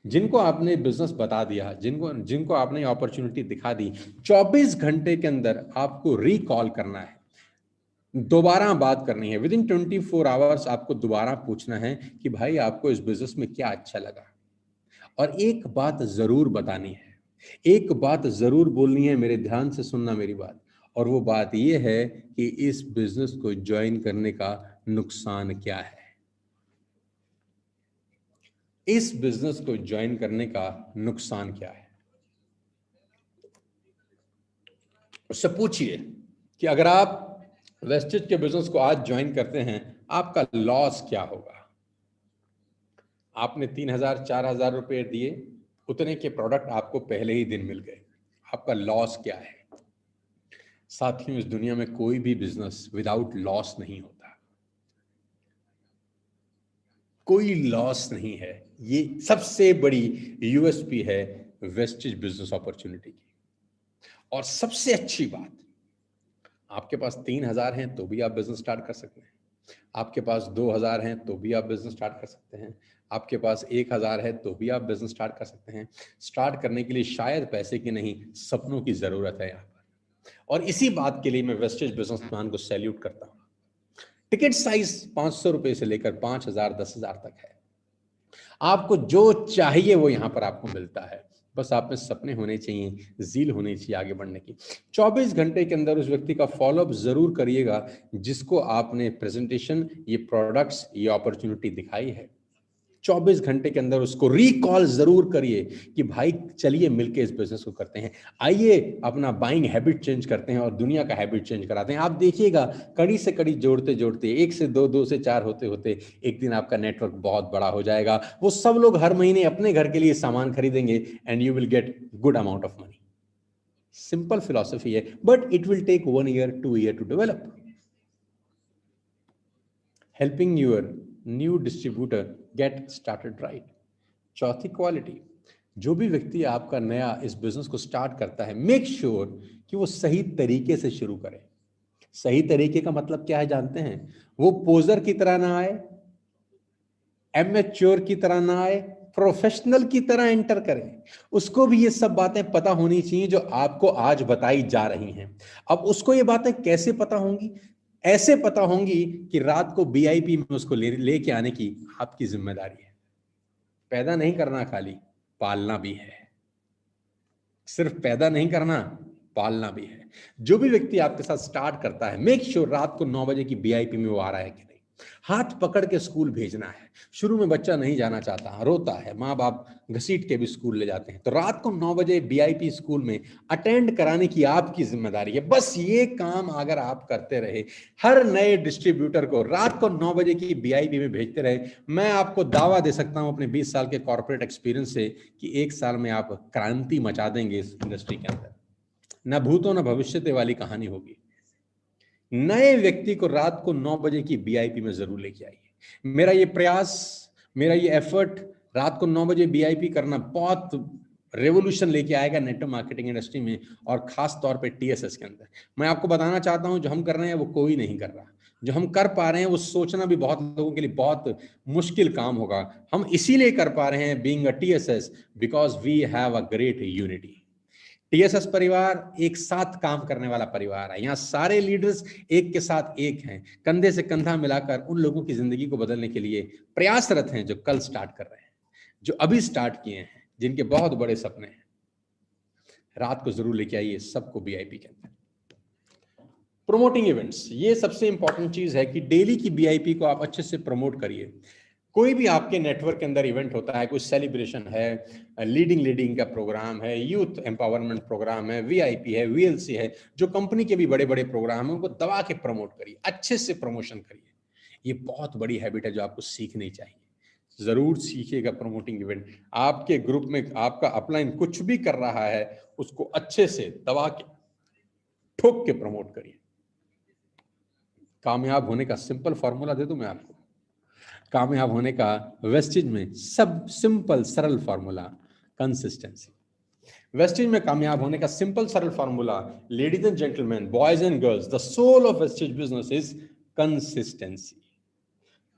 जिनको आपने बिजनेस बता दिया, जिनको आपने अपॉर्चुनिटी दिखा दी, 24 घंटे के अंदर आपको रिकॉल करना है, दोबारा बात करनी है। विद इन 24 आवर्स आपको दोबारा पूछना है कि भाई आपको इस बिजनेस में क्या अच्छा लगा। और एक बात जरूर बतानी है, एक बात जरूर बोलनी है, मेरे ध्यान से सुनना मेरी बात, और वो बात ये है कि इस बिजनेस को ज्वाइन करने का नुकसान क्या है। इस बिजनेस को ज्वाइन करने का नुकसान क्या है, उससे पूछिए कि अगर आप वेस्टेज के बिजनेस को आज ज्वाइन करते हैं, आपका लॉस क्या होगा। आपने 3,000 4,000 रुपए दिए, उतने के प्रोडक्ट आपको पहले ही दिन मिल गए, आपका लॉस क्या है। साथियों, इस दुनिया में कोई भी बिजनेस विदाउट लॉस नहीं होता, कोई लॉस नहीं है। ये सबसे बड़ी यूएसपी है वेस्टेज बिजनेस अपॉर्चुनिटी की। और सबसे अच्छी बात, आपके पास 3,000 हैं तो भी आप बिजनेस स्टार्ट कर सकते हैं, आपके पास 2,000 हैं तो भी आप बिजनेस स्टार्ट कर सकते हैं, आपके पास 1,000 है तो भी आप बिजनेस स्टार्ट कर सकते हैं। स्टार्ट करने के लिए शायद पैसे की नहीं, सपनों की जरूरत है यहाँ पर। और इसी बात के लिए मैं वेस्टेज बिजनेस प्लान को सैल्यूट करता हूँ। टिकट साइज 500 रुपए से लेकर 5,000 10,000 तक है। आपको जो चाहिए वो यहाँ पर आपको मिलता है, बस आप में सपने होने चाहिए, जील होनी चाहिए आगे बढ़ने की। 24 घंटे के अंदर उस व्यक्ति का फॉलोअप जरूर करिएगा जिसको आपने प्रेजेंटेशन, ये प्रोडक्ट्स, ये अपॉर्चुनिटी दिखाई है। 24 घंटे के अंदर उसको रिकॉल जरूर करिए कि भाई चलिए मिलके इस बिजनेस को करते हैं, आइए अपना बाइंग हैबिट चेंज करते हैं और दुनिया का हैबिट चेंज कराते हैं। आप देखिएगा कड़ी से कड़ी जोड़ते जोड़ते, 1 से 2, 2 से 4 होते होते एक दिन आपका नेटवर्क बहुत बड़ा हो जाएगा। वो सब लोग हर महीने अपने घर के लिए सामान खरीदेंगे and you will get good amount of money. Simple philosophy है, but it will take 1 year 2 year to develop. Helping your new distributor get started right. चौथी क्वालिटी, जो भी व्यक्ति आपका नया इस बिजनेस को स्टार्ट करता है, मेक श्योर कि वो सही तरीके से शुरू करे। सही तरीके का मतलब क्या है जानते हैं? वो पोजर की तरह ना आए, एमेच्योर की तरह ना आए, प्रोफेशनल की तरह एंटर करें। उसको भी ये सब बातें पता होनी चाहिए जो आपको आज बताई जा रही हैं। अब उसको ये बातें कैसे पता होंगी? ऐसे पता होंगी कि रात को बीआईपी में उसको लेके आने की आपकी जिम्मेदारी है। पैदा नहीं करना, खाली पालना भी है। सिर्फ पैदा नहीं करना, पालना भी है। जो भी व्यक्ति आपके साथ स्टार्ट करता है, मेक श्योर रात को 9 बजे की बीआईपी में वो आ रहा है कि नहीं। हाथ पकड़ के स्कूल भेजना है। शुरू में बच्चा नहीं जाना चाहता, रोता है, माँ बाप घसीट के भी स्कूल ले जाते हैं, तो रात को 9 बजे बीआईपी स्कूल में अटेंड कराने की आपकी जिम्मेदारी है। बस ये काम अगर आप करते रहे, हर नए डिस्ट्रीब्यूटर को रात को 9 बजे की बीआईपी में भेजते रहे, मैं आपको दावा दे सकता हूं अपने 20 साल के कॉर्पोरेट एक्सपीरियंस से कि 1 साल में आप क्रांति मचा देंगे इस इंडस्ट्री के अंदर। न भूतों न भविष्यते वाली कहानी होगी। नए व्यक्ति को रात को 9 बजे की बीआईपी में जरूर लेके आइए। मेरा ये प्रयास, मेरा ये एफर्ट रात को 9 बजे बीआईपी करना बहुत रेवोल्यूशन लेके आएगा नेटवर्क मार्केटिंग इंडस्ट्री में, और खास तौर पे टीएसएस के अंदर। मैं आपको बताना चाहता हूं, जो हम कर रहे हैं वो कोई नहीं कर रहा। जो हम कर पा रहे हैं वो सोचना भी बहुत लोगों के लिए बहुत मुश्किल काम होगा। हम इसीलिए कर पा रहे हैं being a TSS because we have a great unity. TSS परिवार एक साथ काम करने वाला परिवार है। यहाँ सारे लीडर्स एक के साथ एक हैं, कंधे से कंधा मिलाकर उन लोगों की जिंदगी को बदलने के लिए प्रयासरत हैं जो कल स्टार्ट कर रहे हैं, जो अभी स्टार्ट किए हैं, जिनके बहुत बड़े सपने हैं। रात को जरूर लेके आइए सबको बीआईपी के अंदर। प्रमोटिंग इवेंट्स, ये सबसे इंपॉर्टेंट चीज है कि डेली की बीआईपी को आप अच्छे से प्रमोट करिए। कोई भी आपके नेटवर्क के अंदर इवेंट होता है, कोई सेलिब्रेशन है, लीडिंग का प्रोग्राम है, यूथ एम्पावरमेंट प्रोग्राम है, वीआईपी है, वीएलसी है, जो कंपनी के भी बड़े बड़े प्रोग्राम है, उनको दबा के प्रमोट करिए, अच्छे से प्रमोशन करिए। ये बहुत बड़ी हैबिट है जो आपको सीखनी चाहिए। जरूर सीखिएगा प्रमोटिंग इवेंट। आपके ग्रुप में आपका अपलाइन कुछ भी कर रहा है, उसको अच्छे से दबा के ठोक के प्रमोट करिए। कामयाब होने का सिंपल फॉर्मूला दे दूं मैं आपको। कामयाब होने का वेस्टेज में सब सिंपल सरल फॉर्मूला, कंसिस्टेंसी। वेस्टेज में कामयाब होने का सिंपल सरल formula, ladies and gentleman, boys and girls, the soul of Vestige business is consistency.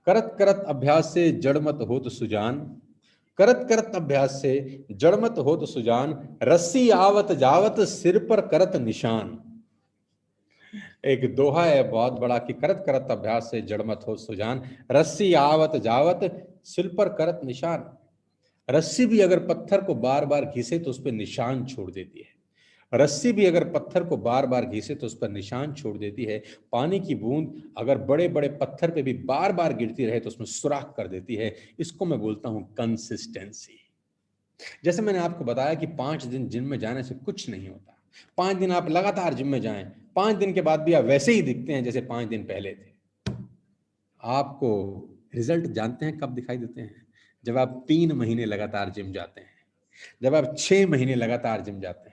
करत करत अभ्यास से जड़ मत हो तो सुजान, करत करत अभ्यास से जड़ मत हो तो सुजान, रस्सी आवत जावत सिर पर करत निशान। एक दोहा है बहुत बड़ा कि करत करत अभ्यास से जड़ मत हो सुजान, रस्सी आवत जावत सिर पर करत निशान। रस्सी भी अगर पत्थर को बार बार घिसे तो उस पर निशान छोड़ देती है। रस्सी भी अगर पत्थर को बार बार घिसे तो उस पर निशान छोड़ देती है। पानी की बूंद अगर बड़े बड़े पत्थर पे भी बार बार गिरती रहे तो उसमें सुराख कर देती है। इसको मैं बोलता हूं कंसिस्टेंसी। जैसे मैंने आपको बताया कि 5 दिन जिम में जाने से कुछ नहीं होता। 5 दिन आप लगातार जिम में जाएं, 5 दिन के बाद भी आप वैसे ही दिखते हैं जैसे 5 दिन पहले थे। आपको रिजल्ट जानते हैं कब दिखाई देते हैं? जब आप 3 महीने लगातार जिम जाते हैं, जब आप 6 महीने लगातार जिम जाते हैं,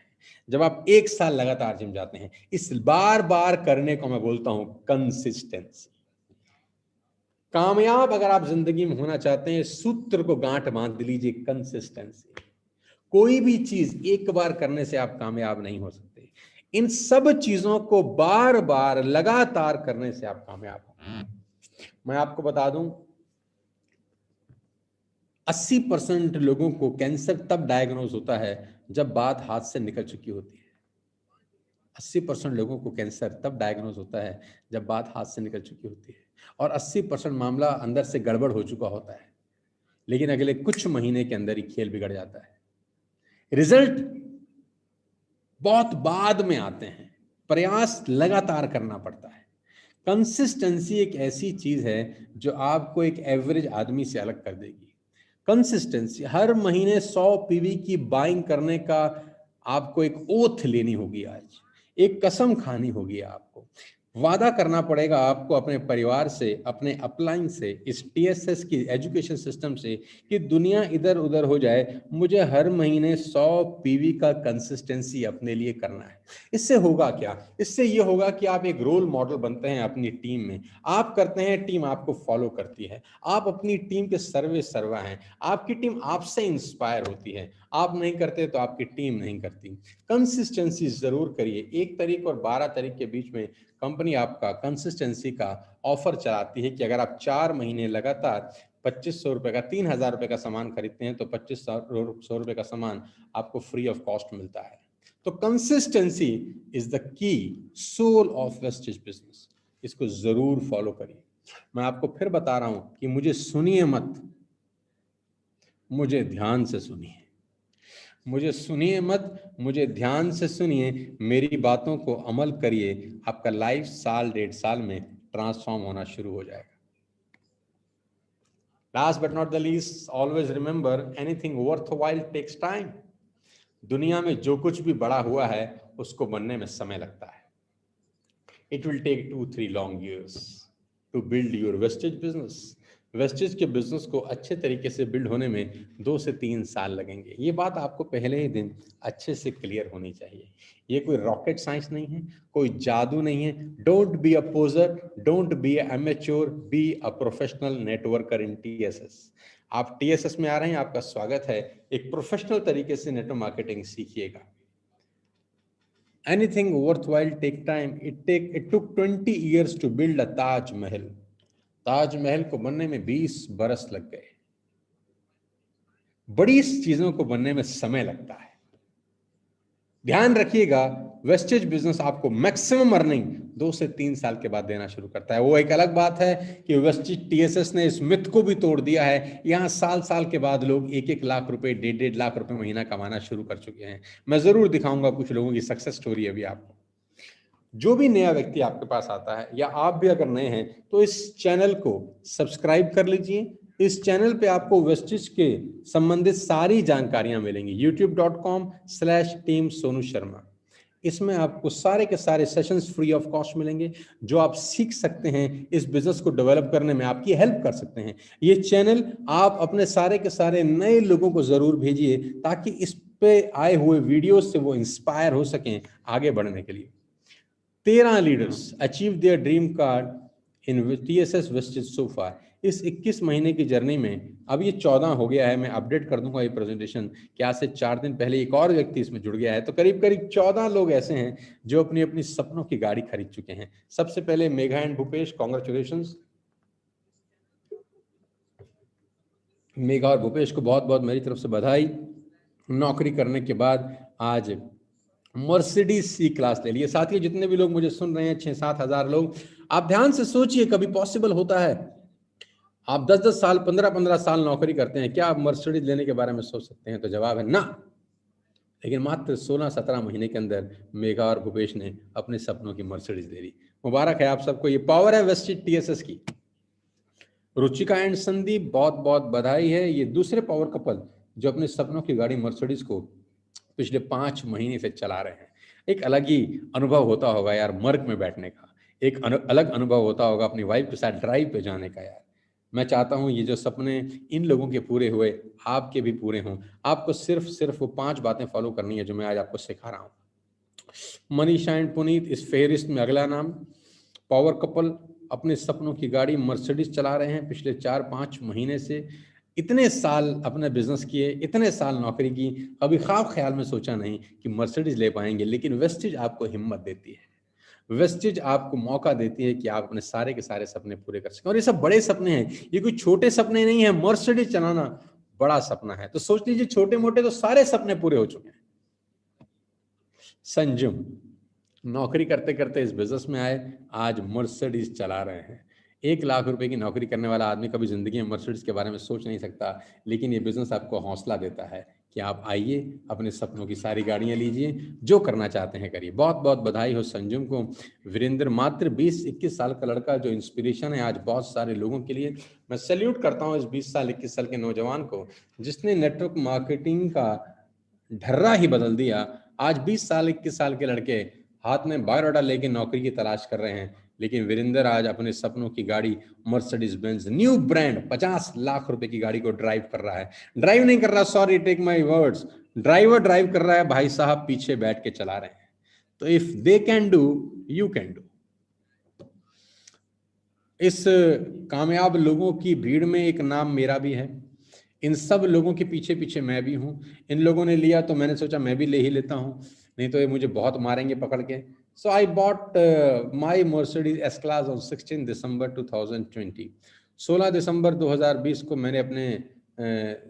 जब आप 1 साल लगातार जिम जाते हैं। इस बार बार करने को मैं बोलता हूं कंसिस्टेंसी। कामयाब अगर आप जिंदगी में होना चाहते हैं, सूत्र को गांठ बांध लीजिए, कंसिस्टेंसी। कोई भी चीज एक बार करने से आप कामयाब नहीं हो सकते। इन सब चीजों को बार बार लगातार करने से आप कामयाब हो। मैं आपको बता दूं, 80% लोगों को कैंसर तब डायग्नोज होता है जब बात हाथ से निकल चुकी होती है। 80% लोगों को कैंसर तब डायग्नोज होता है जब बात हाथ से निकल चुकी होती है, और 80% मामला अंदर से गड़बड़ हो चुका होता है, लेकिन अगले कुछ महीने के अंदर ही खेल बिगड़ जाता है। रिजल्ट बहुत बाद में आते हैं, प्रयास लगातार करना पड़ता है। कंसिस्टेंसी एक ऐसी चीज है जो आपको एक एवरेज आदमी से अलग कर देगी। कंसिस्टेंसी, हर महीने 100 पीवी की बाइंग करने का आपको एक ओथ लेनी होगी। आज एक कसम खानी होगी, आपको वादा करना पड़ेगा आपको अपने परिवार से, अपने अपलाइन से, इस टीएसएस की एजुकेशन सिस्टम से कि दुनिया इधर उधर हो जाए, मुझे हर महीने 100 पीवी का कंसिस्टेंसी अपने लिए करना है। इससे होगा क्या? इससे ये होगा कि आप एक रोल मॉडल बनते हैं अपनी टीम में। आप करते हैं, टीम आपको फॉलो करती है। आप अपनी टीम के सर्वे सर्वा हैं। आपकी टीम आपसे इंस्पायर होती है। आप नहीं करते तो आपकी टीम नहीं करती। कंसिस्टेंसी जरूर करिए। 1 तारीख और 12 तारीख के बीच में कंपनी आपका कंसिस्टेंसी का ऑफर चलाती है कि अगर आप 4 महीने लगातार 2500 रुपए का, 3000 रुपए का सामान खरीदते हैं तो 2500 रुपए का सामान आपको फ्री ऑफ कॉस्ट मिलता है। तो consistency is the key soul of Vestige business. इसको जरूर फॉलो करिए। मैं आपको फिर बता रहा हूं कि मुझे सुनिए मत, मुझे ध्यान से सुनिए। मुझे सुनिए मत, मुझे ध्यान से सुनिए, मेरी बातों को अमल करिए। आपका लाइफ साल 1.5 साल में ट्रांसफॉर्म होना शुरू हो जाएगा। Last but not the least, always remember anything worth while takes time. दुनिया में जो कुछ भी बड़ा हुआ है उसको बनने में समय लगता है। It will take 2-3 long years to build your wastage business. Wastage के बिजनेस को अच्छे तरीके से बिल्ड होने में 2 से 3 साल लगेंगे। ये बात आपको पहले ही दिन अच्छे से क्लियर होनी चाहिए। ये कोई रॉकेट साइंस नहीं है, कोई जादू नहीं है। Don't be a पोजर, don't be a amateur, be a professional networker in TSS. आप टीएसएस में आ रहे हैं, आपका स्वागत है। एक प्रोफेशनल तरीके से नेटवर्क मार्केटिंग सीखिएगा। Anything worthwhile take time. It took 20 years to build a Taj Mahal. Taj Mahal को बनने में 20 बरस लग गए। बड़ी चीजों को बनने में समय लगता है। ध्यान रखिएगा, वेस्टेज बिजनेस आपको मैक्सिमम अर्निंग 2 से 3 साल के बाद देना शुरू करता है। वो एक अलग बात है कि वेस्टेज टीएसएस ने इस मिथ को भी तोड़ दिया है। यहां साल साल के बाद लोग 1-1 लाख रुपए, 1.5 लाख रुपए महीना कमाना शुरू कर चुके हैं। मैं जरूर दिखाऊंगा कुछ लोगों की सक्सेस स्टोरी अभी आपको। जो भी नया व्यक्ति आपके पास आता है या आप भी अगर नए हैं तो इस चैनल को सब्सक्राइब कर लीजिए। इस चैनल पे आपको वेस्टेज के संबंधित सारी जानकारियां मिलेंगी। youtube.com/team सोनू शर्मा। इसमें आपको सारे के सारे सेशंस फ्री ऑफ कॉस्ट मिलेंगे, जो आप सीख सकते हैं, इस बिजनेस को डेवलप करने में आपकी हेल्प कर सकते हैं। ये चैनल आप अपने सारे के सारे नए लोगों को जरूर भेजिए, ताकि इस पे आए हुए वीडियो से वो इंस्पायर हो सकें आगे बढ़ने के लिए। 13 leaders achieve their dream card in TSS wastage so far. इस 21 महीने की जर्नी में अब ये 14 हो गया है। मैं अपडेट कर दूंगा ये प्रेजेंटेशन कि आज से 4 दिन पहले एक और व्यक्ति इसमें जुड़ गया है। तो करीब करीब 14 लोग ऐसे हैं जो अपनी अपनी सपनों की गाड़ी खरीद चुके हैं। सबसे पहले मेघा एंड भूपेश, कॉन्ग्रेचुलेशंस। मेघा और भूपेश को बहुत बहुत मेरी तरफ से बधाई। नौकरी करने के बाद आज मर्सिडीज सी क्लास ले लिए। साथियों, जितने भी लोग मुझे सुन रहे हैं, 6-7 हजार लोग, आप ध्यान से सोचिए, कभी पॉसिबल होता है आप 10-10 साल, 15-15 साल नौकरी करते हैं, क्या आप मर्सिडीज लेने के बारे में सोच सकते हैं? तो जवाब है ना। लेकिन मात्र 16-17 महीने के अंदर मेघा और भूपेश ने अपने सपनों की मर्सिडीज ले ली। मुबारक है आप सबको, ये पावर है वेस्टेज टीएसएस की। रुचिका एंड संदीप, बहुत बहुत बधाई है। ये दूसरे पावर कपल जो अपने सपनों की गाड़ी मर्सिडीज को पिछले 5 महीने से चला रहे हैं। एक अलग ही अनुभव होता होगा यार मर्ग में बैठने का, एक अलग अनुभव होता होगा अपनी वाइफ के साथ ड्राइव पे जाने का। यार मैं चाहता हूं ये जो सपने इन लोगों के पूरे हुए, आपके भी पूरे हों। आपको सिर्फ वो 5 बातें फॉलो करनी है जो मैं आज आपको सिखा रहा हूं। मनीषा एंड पुनीत इस फेहरिस्त में अगला नाम। पावर कपल अपने सपनों की गाड़ी मर्सिडीज चला रहे हैं पिछले 4-5 महीने से। इतने साल अपने बिजनेस किए, इतने साल नौकरी की, कभी ख्वाब ख्याल में सोचा नहीं कि मर्सिडीज ले पाएंगे। लेकिन वेस्टेज आपको हिम्मत देती है, वेस्टेज आपको मौका देती है कि आप अपने सारे के सारे सपने पूरे कर सकें। और ये सब बड़े सपने हैं, ये कोई छोटे सपने नहीं है। मर्सिडीज चलाना बड़ा सपना है। तो सोच लीजिए, छोटे मोटे तो सारे सपने पूरे हो चुके हैं। संजुम नौकरी करते करते इस बिजनेस में आए, आज मर्सिडीज चला रहे हैं। 1 लाख रुपए की नौकरी करने वाला आदमी कभी जिंदगी में मर्सिडीज के बारे में सोच नहीं सकता। लेकिन ये बिजनेस आपको हौसला देता है कि आप आइए, अपने सपनों की सारी गाड़ियां लीजिए, जो करना चाहते हैं करिए। बहुत बहुत बधाई हो संजुम को। वीरेंद्र मात्र 20-21 साल का लड़का जो इंस्पिरेशन है आज बहुत सारे लोगों के लिए। मैं सैल्यूट करता हूँ इस 20 साल 21 साल के नौजवान को, जिसने नेटवर्क मार्केटिंग का ढर्रा ही बदल दिया। आज 20 साल 21 साल के लड़के हाथ में बायोडाटा लेके नौकरी की तलाश कर रहे हैं। लेकिन वीरेंद्र आज अपने सपनों की गाड़ी Mercedes Benz new brand 50 lakh रुपए की गाड़ी को ड्राइव कर रहा है। ड्राइव नहीं कर रहा, sorry take my words, driver drive कर रहा है, भाई साहब पीछे बैठ के चला रहे हैं। तो if they can do, you can do. इस कामयाब लोगों की भीड़ में एक नाम मेरा भी है। इन सब लोगों के पीछे पीछे मैं भी हूं। इन लोगों ने लिया तो मैंने सोचा मैं भी ले ही लेता हूं, नहीं तो ये मुझे बहुत मारेंगे पकड़ के। So I bought my Mercedes S class on 16 दिसंबर 2020। 16 दिसंबर 2020 को मैंने अपने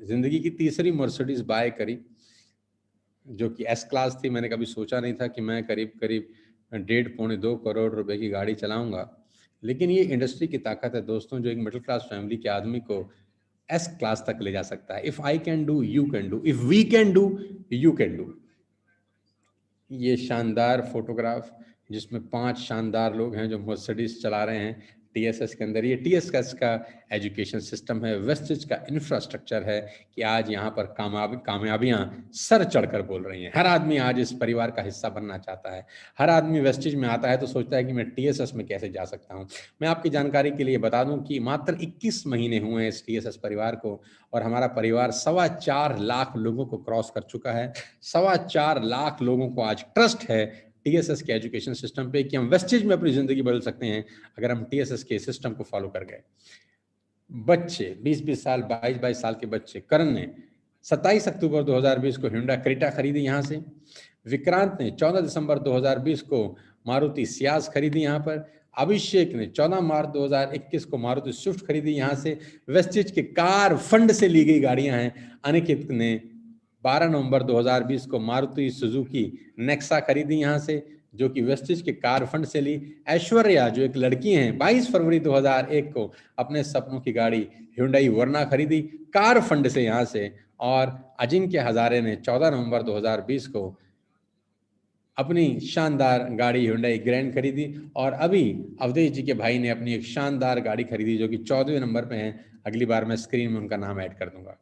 जिंदगी की तीसरी मर्सिडीज बाय करी, जो कि एस क्लास थी। मैंने कभी सोचा नहीं था कि मैं करीब करीब 1.5-2 करोड़ रुपए की गाड़ी चलाऊंगा। लेकिन ये इंडस्ट्री की ताकत है दोस्तों, जो एक मिडिल क्लास फैमिली के आदमी को एस क्लास तक ले जा सकता है। If I can do, you can do. If we can do, you can do. ये शानदार फोटोग्राफ जिसमें 5 शानदार लोग हैं जो मर्सिडीज चला रहे हैं। टीएसएस के अंदर। ये टीएसएस का एजुकेशन सिस्टम है, वेस्टेज का इंफ्रास्ट्रक्चर है कि आज यहाँ पर कामयाबियाँ सर चढ़कर बोल रही हैं। हर आदमी आज इस परिवार का हिस्सा बनना चाहता है। हर आदमी वेस्टेज में आता है तो सोचता है कि मैं टीएसएस में कैसे जा सकता हूँ। मैं आपकी जानकारी के लिए बता दूं कि मात्र 21 महीने हुए हैं इस टीएसएस परिवार को, और हमारा परिवार 4.25 लाख लोगों को क्रॉस कर चुका है। 4.25 लाख लोगों को आज ट्रस्ट है टीएसएस के एजुकेशन सिस्टम पे कि हम वेस्टेज में अपनी जिंदगी बदल सकते हैं अगर हम टीएसएस के सिस्टम को फॉलो कर गए। बच्चे 20-20 साल, 22-22 साल के बच्चे, करण ने 27 अक्टूबर 2020 को हिंडा क्रेटा खरीदी यहाँ से। विक्रांत ने 14 दिसंबर 2020 को मारुति सियाज खरीदी यहाँ पर। अभिषेक ने 14 मार्च 2021 को मारुति स्विफ्ट खरीदी यहाँ से। वेस्टेज के कार फंड से ली गई गाड़ियां हैं। अनिकेत ने 12 नवंबर 2020 को मारुति सुजुकी नेक्सा खरीदी यहाँ से, जो कि वेस्टेज के कार फंड से ली। ऐश्वर्या जो एक लड़की हैं, 22 फरवरी 2001 को अपने सपनों की गाड़ी hyundai वर्ना खरीदी कार फंड से यहाँ से। और अजिंक्य हजारे ने 14 नवंबर 2020 को अपनी शानदार गाड़ी hyundai ग्रैंड खरीदी। और अभी अवधेश जी के भाई ने अपनी एक शानदार गाड़ी खरीदी जो कि 14वें नंबर पे है। अगली बार मैं स्क्रीन में उनका नाम ऐड कर दूंगा।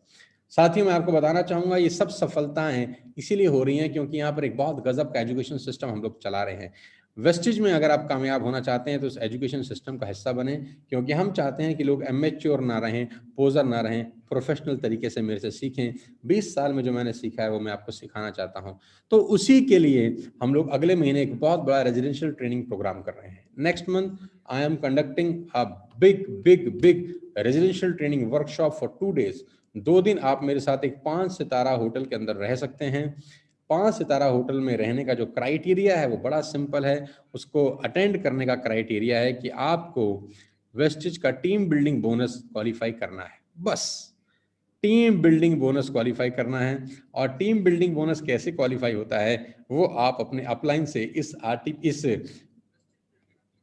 साथियों, मैं आपको बताना चाहूंगा ये सब सफलताएं इसीलिए हो रही हैं क्योंकि यहाँ पर एक बहुत गजब का एजुकेशन सिस्टम हम लोग चला रहे हैं। वेस्टेज में अगर आप कामयाब होना चाहते हैं तो इस एजुकेशन सिस्टम का हिस्सा बने, क्योंकि हम चाहते हैं कि लोग एमेच्योर ना रहें, पोजर ना रहें, प्रोफेशनल तरीके से मेरे से सीखें। 20 साल में जो मैंने सीखा है वो मैं आपको सिखाना चाहता हूं। तो उसी के लिए हम लोग अगले महीने एक बहुत बड़ा रेजिडेंशियल ट्रेनिंग प्रोग्राम कर रहे हैं। Next month I am conducting a big residential training workshop for 2 days। 2 दिन आप मेरे साथ एक 5 सितारा होटल के अंदर रह सकते हैं। 5 सितारा होटल में रहने का जो क्राइटेरिया है वो बड़ा सिंपल है। उसको अटेंड करने का क्राइटेरिया है कि आपको वेस्टेज का टीम बिल्डिंग बोनस क्वालिफाई करना है। बस टीम बिल्डिंग बोनस क्वालिफाई करना है। और टीम बिल्डिंग बोनस कैसे क्वालिफाई होता है वो आप अपने अपलाइन से इस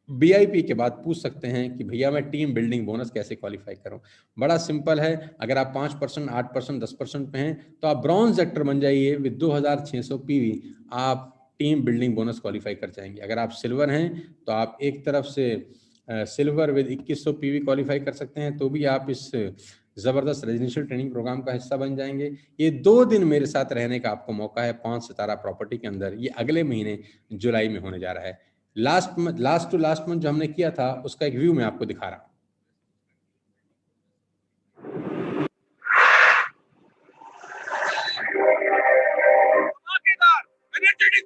बीआईपी के बाद पूछ सकते हैं कि भैया मैं टीम बिल्डिंग बोनस कैसे क्वालिफाई करूं। बड़ा सिंपल है। अगर आप 5%, 8%, 10% पे हैं तो आप ब्रॉन्ज एक्टर बन जाइए। विद 2600 पीवी आप टीम बिल्डिंग बोनस क्वालिफाई कर जाएंगे। अगर आप सिल्वर हैं तो आप एक तरफ से सिल्वर विद 2100 पीवी क्वालिफाई कर सकते हैं, तो भी आप इस जबरदस्त रेजिडेंशियल ट्रेनिंग प्रोग्राम का हिस्सा बन जाएंगे। ये 2 दिन मेरे साथ रहने का आपको मौका है 5 सितारा प्रॉपर्टी के अंदर। ये अगले महीने जुलाई में होने जा रहा है। लास्ट टू लास्ट मंथ जो हमने किया था उसका एक व्यू मैं आपको दिखा रहा हूं।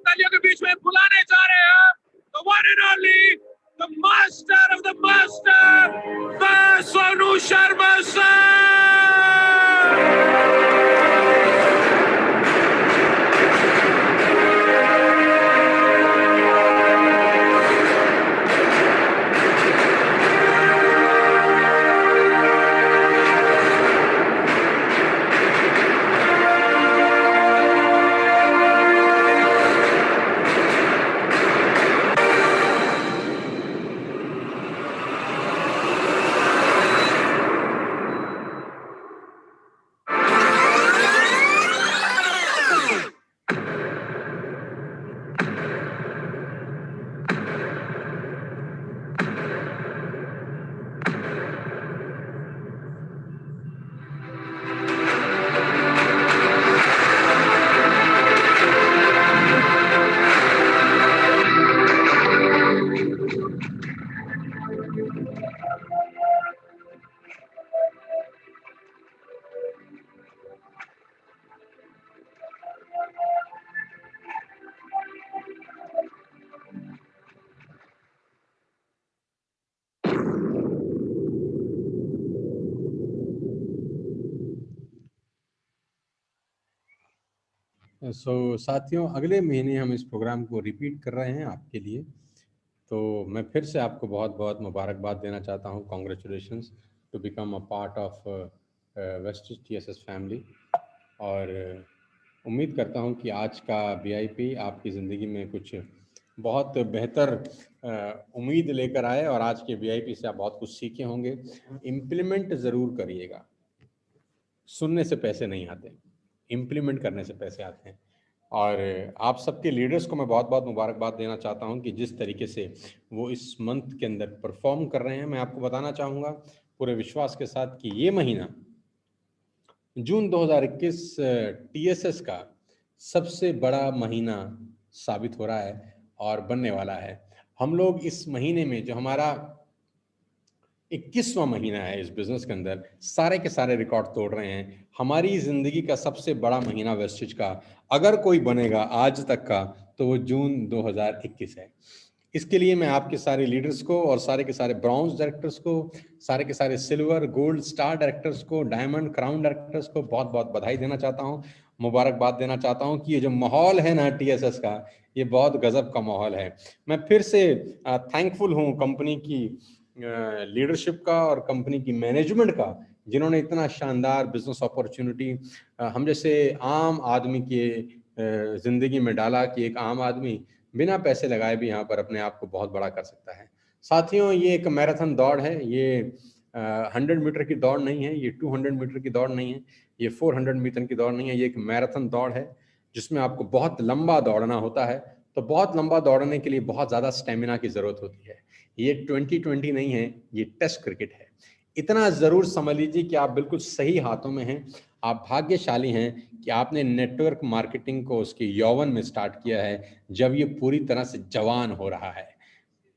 तालियों के बीच में बुलाने जा रहे हैं the one and only, the master of the master, Sonu Sharma sir. साथियों, अगले महीने हम इस प्रोग्राम को रिपीट कर रहे हैं आपके लिए। तो मैं फिर से आपको बहुत बहुत मुबारकबाद देना चाहता हूँ। Congratulations to become a part of Vestige TSS family. और उम्मीद करता हूँ कि आज का वीआईपी आपकी ज़िंदगी में कुछ बहुत बेहतर उम्मीद लेकर आए और आज के वीआईपी से आप बहुत कुछ सीखे होंगे। इम्प्लीमेंट ज़रूर करिएगा। सुनने से पैसे नहीं आते, इम्प्लीमेंट करने से पैसे आते हैं। और आप सबके लीडर्स को मैं बहुत बहुत मुबारकबाद देना चाहता हूं कि जिस तरीके से वो इस मंथ के अंदर परफॉर्म कर रहे हैं। मैं आपको बताना चाहूँगा पूरे विश्वास के साथ कि ये महीना जून 2021 टीएसएस का सबसे बड़ा महीना साबित हो रहा है और बनने वाला है। हम लोग इस महीने में जो हमारा 21वां महीना है इस बिजनेस के अंदर, सारे के सारे रिकॉर्ड तोड़ रहे हैं। हमारी जिंदगी का सबसे बड़ा महीना वेस्टेज का अगर कोई बनेगा आज तक का तो वो जून 2021 है। इसके लिए मैं आपके सारे लीडर्स को और सारे के सारे ब्रॉन्ज डायरेक्टर्स को, सारे के सारे सिल्वर गोल्ड स्टार डायरेक्टर्स को, डायमंड क्राउन डायरेक्टर्स को बहुत बहुत बधाई देना चाहता हूं, मुबारकबाद देना चाहता हूं कि ये जो माहौल है ना टीएसएस का, ये बहुत गजब का माहौल है। मैं फिर से थैंकफुल हूं कंपनी की लीडरशिप का और कंपनी की मैनेजमेंट का, जिन्होंने इतना शानदार बिजनेस अपॉर्चुनिटी हम जैसे आम आदमी के जिंदगी में डाला कि एक आम आदमी बिना पैसे लगाए भी यहाँ पर अपने आप को बहुत बड़ा कर सकता है। साथियों, ये एक मैराथन दौड़ है, ये 100 मीटर की दौड़ नहीं है, ये 200 मीटर की दौड़ नहीं है, ये 400 मीटर की दौड़ नहीं है, ये एक मैराथन दौड़ है जिसमें आपको बहुत लंबा दौड़ना होता है। तो बहुत लंबा दौड़ने के लिए बहुत ज़्यादा स्टेमिना की ज़रूरत होती है। ये 2020 नहीं है, ये टेस्ट क्रिकेट है। इतना ज़रूर समझ लीजिए कि आप बिल्कुल सही हाथों में हैं। आप भाग्यशाली हैं कि आपने नेटवर्क मार्केटिंग को उसके यौवन में स्टार्ट किया है, जब ये पूरी तरह से जवान हो रहा है।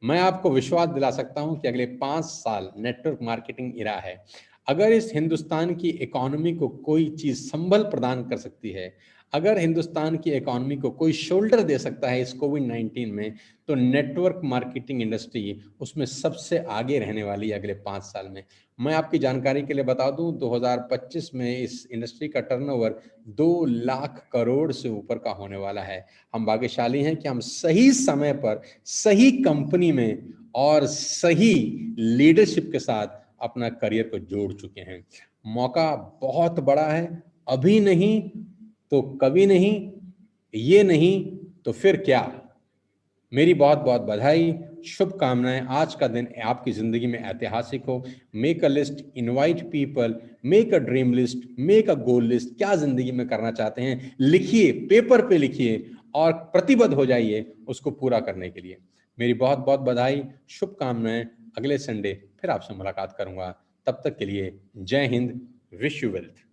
मैं आपको विश्वास दिला सकता हूं कि अगले 5 साल नेटवर्क मार्केटिंग इरा है। अगर इस हिंदुस्तान की इकोनॉमी को कोई चीज संबल प्रदान कर सकती है, अगर हिंदुस्तान की इकोनॉमी को कोई शोल्डर दे सकता है इस कोविड-19 में, तो नेटवर्क मार्केटिंग इंडस्ट्री उसमें सबसे आगे रहने वाली है अगले 5 साल में। मैं आपकी जानकारी के लिए बता दूं, 2025 में इस इंडस्ट्री का टर्नओवर 2 लाख करोड़ से ऊपर का होने वाला है। हम भाग्यशाली हैं कि हम सही समय पर सही कंपनी में और सही लीडरशिप के साथ अपना करियर को जोड़ चुके हैं। मौका बहुत बड़ा है, अभी नहीं तो कभी नहीं, ये नहीं तो फिर क्या। मेरी बहुत बहुत बधाई, शुभकामनाएं। आज का दिन आपकी जिंदगी में ऐतिहासिक हो। Make a list, invite people, make a dream list, make a goal list. क्या जिंदगी में करना चाहते हैं लिखिए, पेपर पे लिखिए और प्रतिबद्ध हो जाइए उसको पूरा करने के लिए। मेरी बहुत बहुत बधाई, शुभकामनाएं। अगले संडे फिर आपसे मुलाकात करूंगा। तब तक के लिए जय हिंद, विश यू वेल्थ।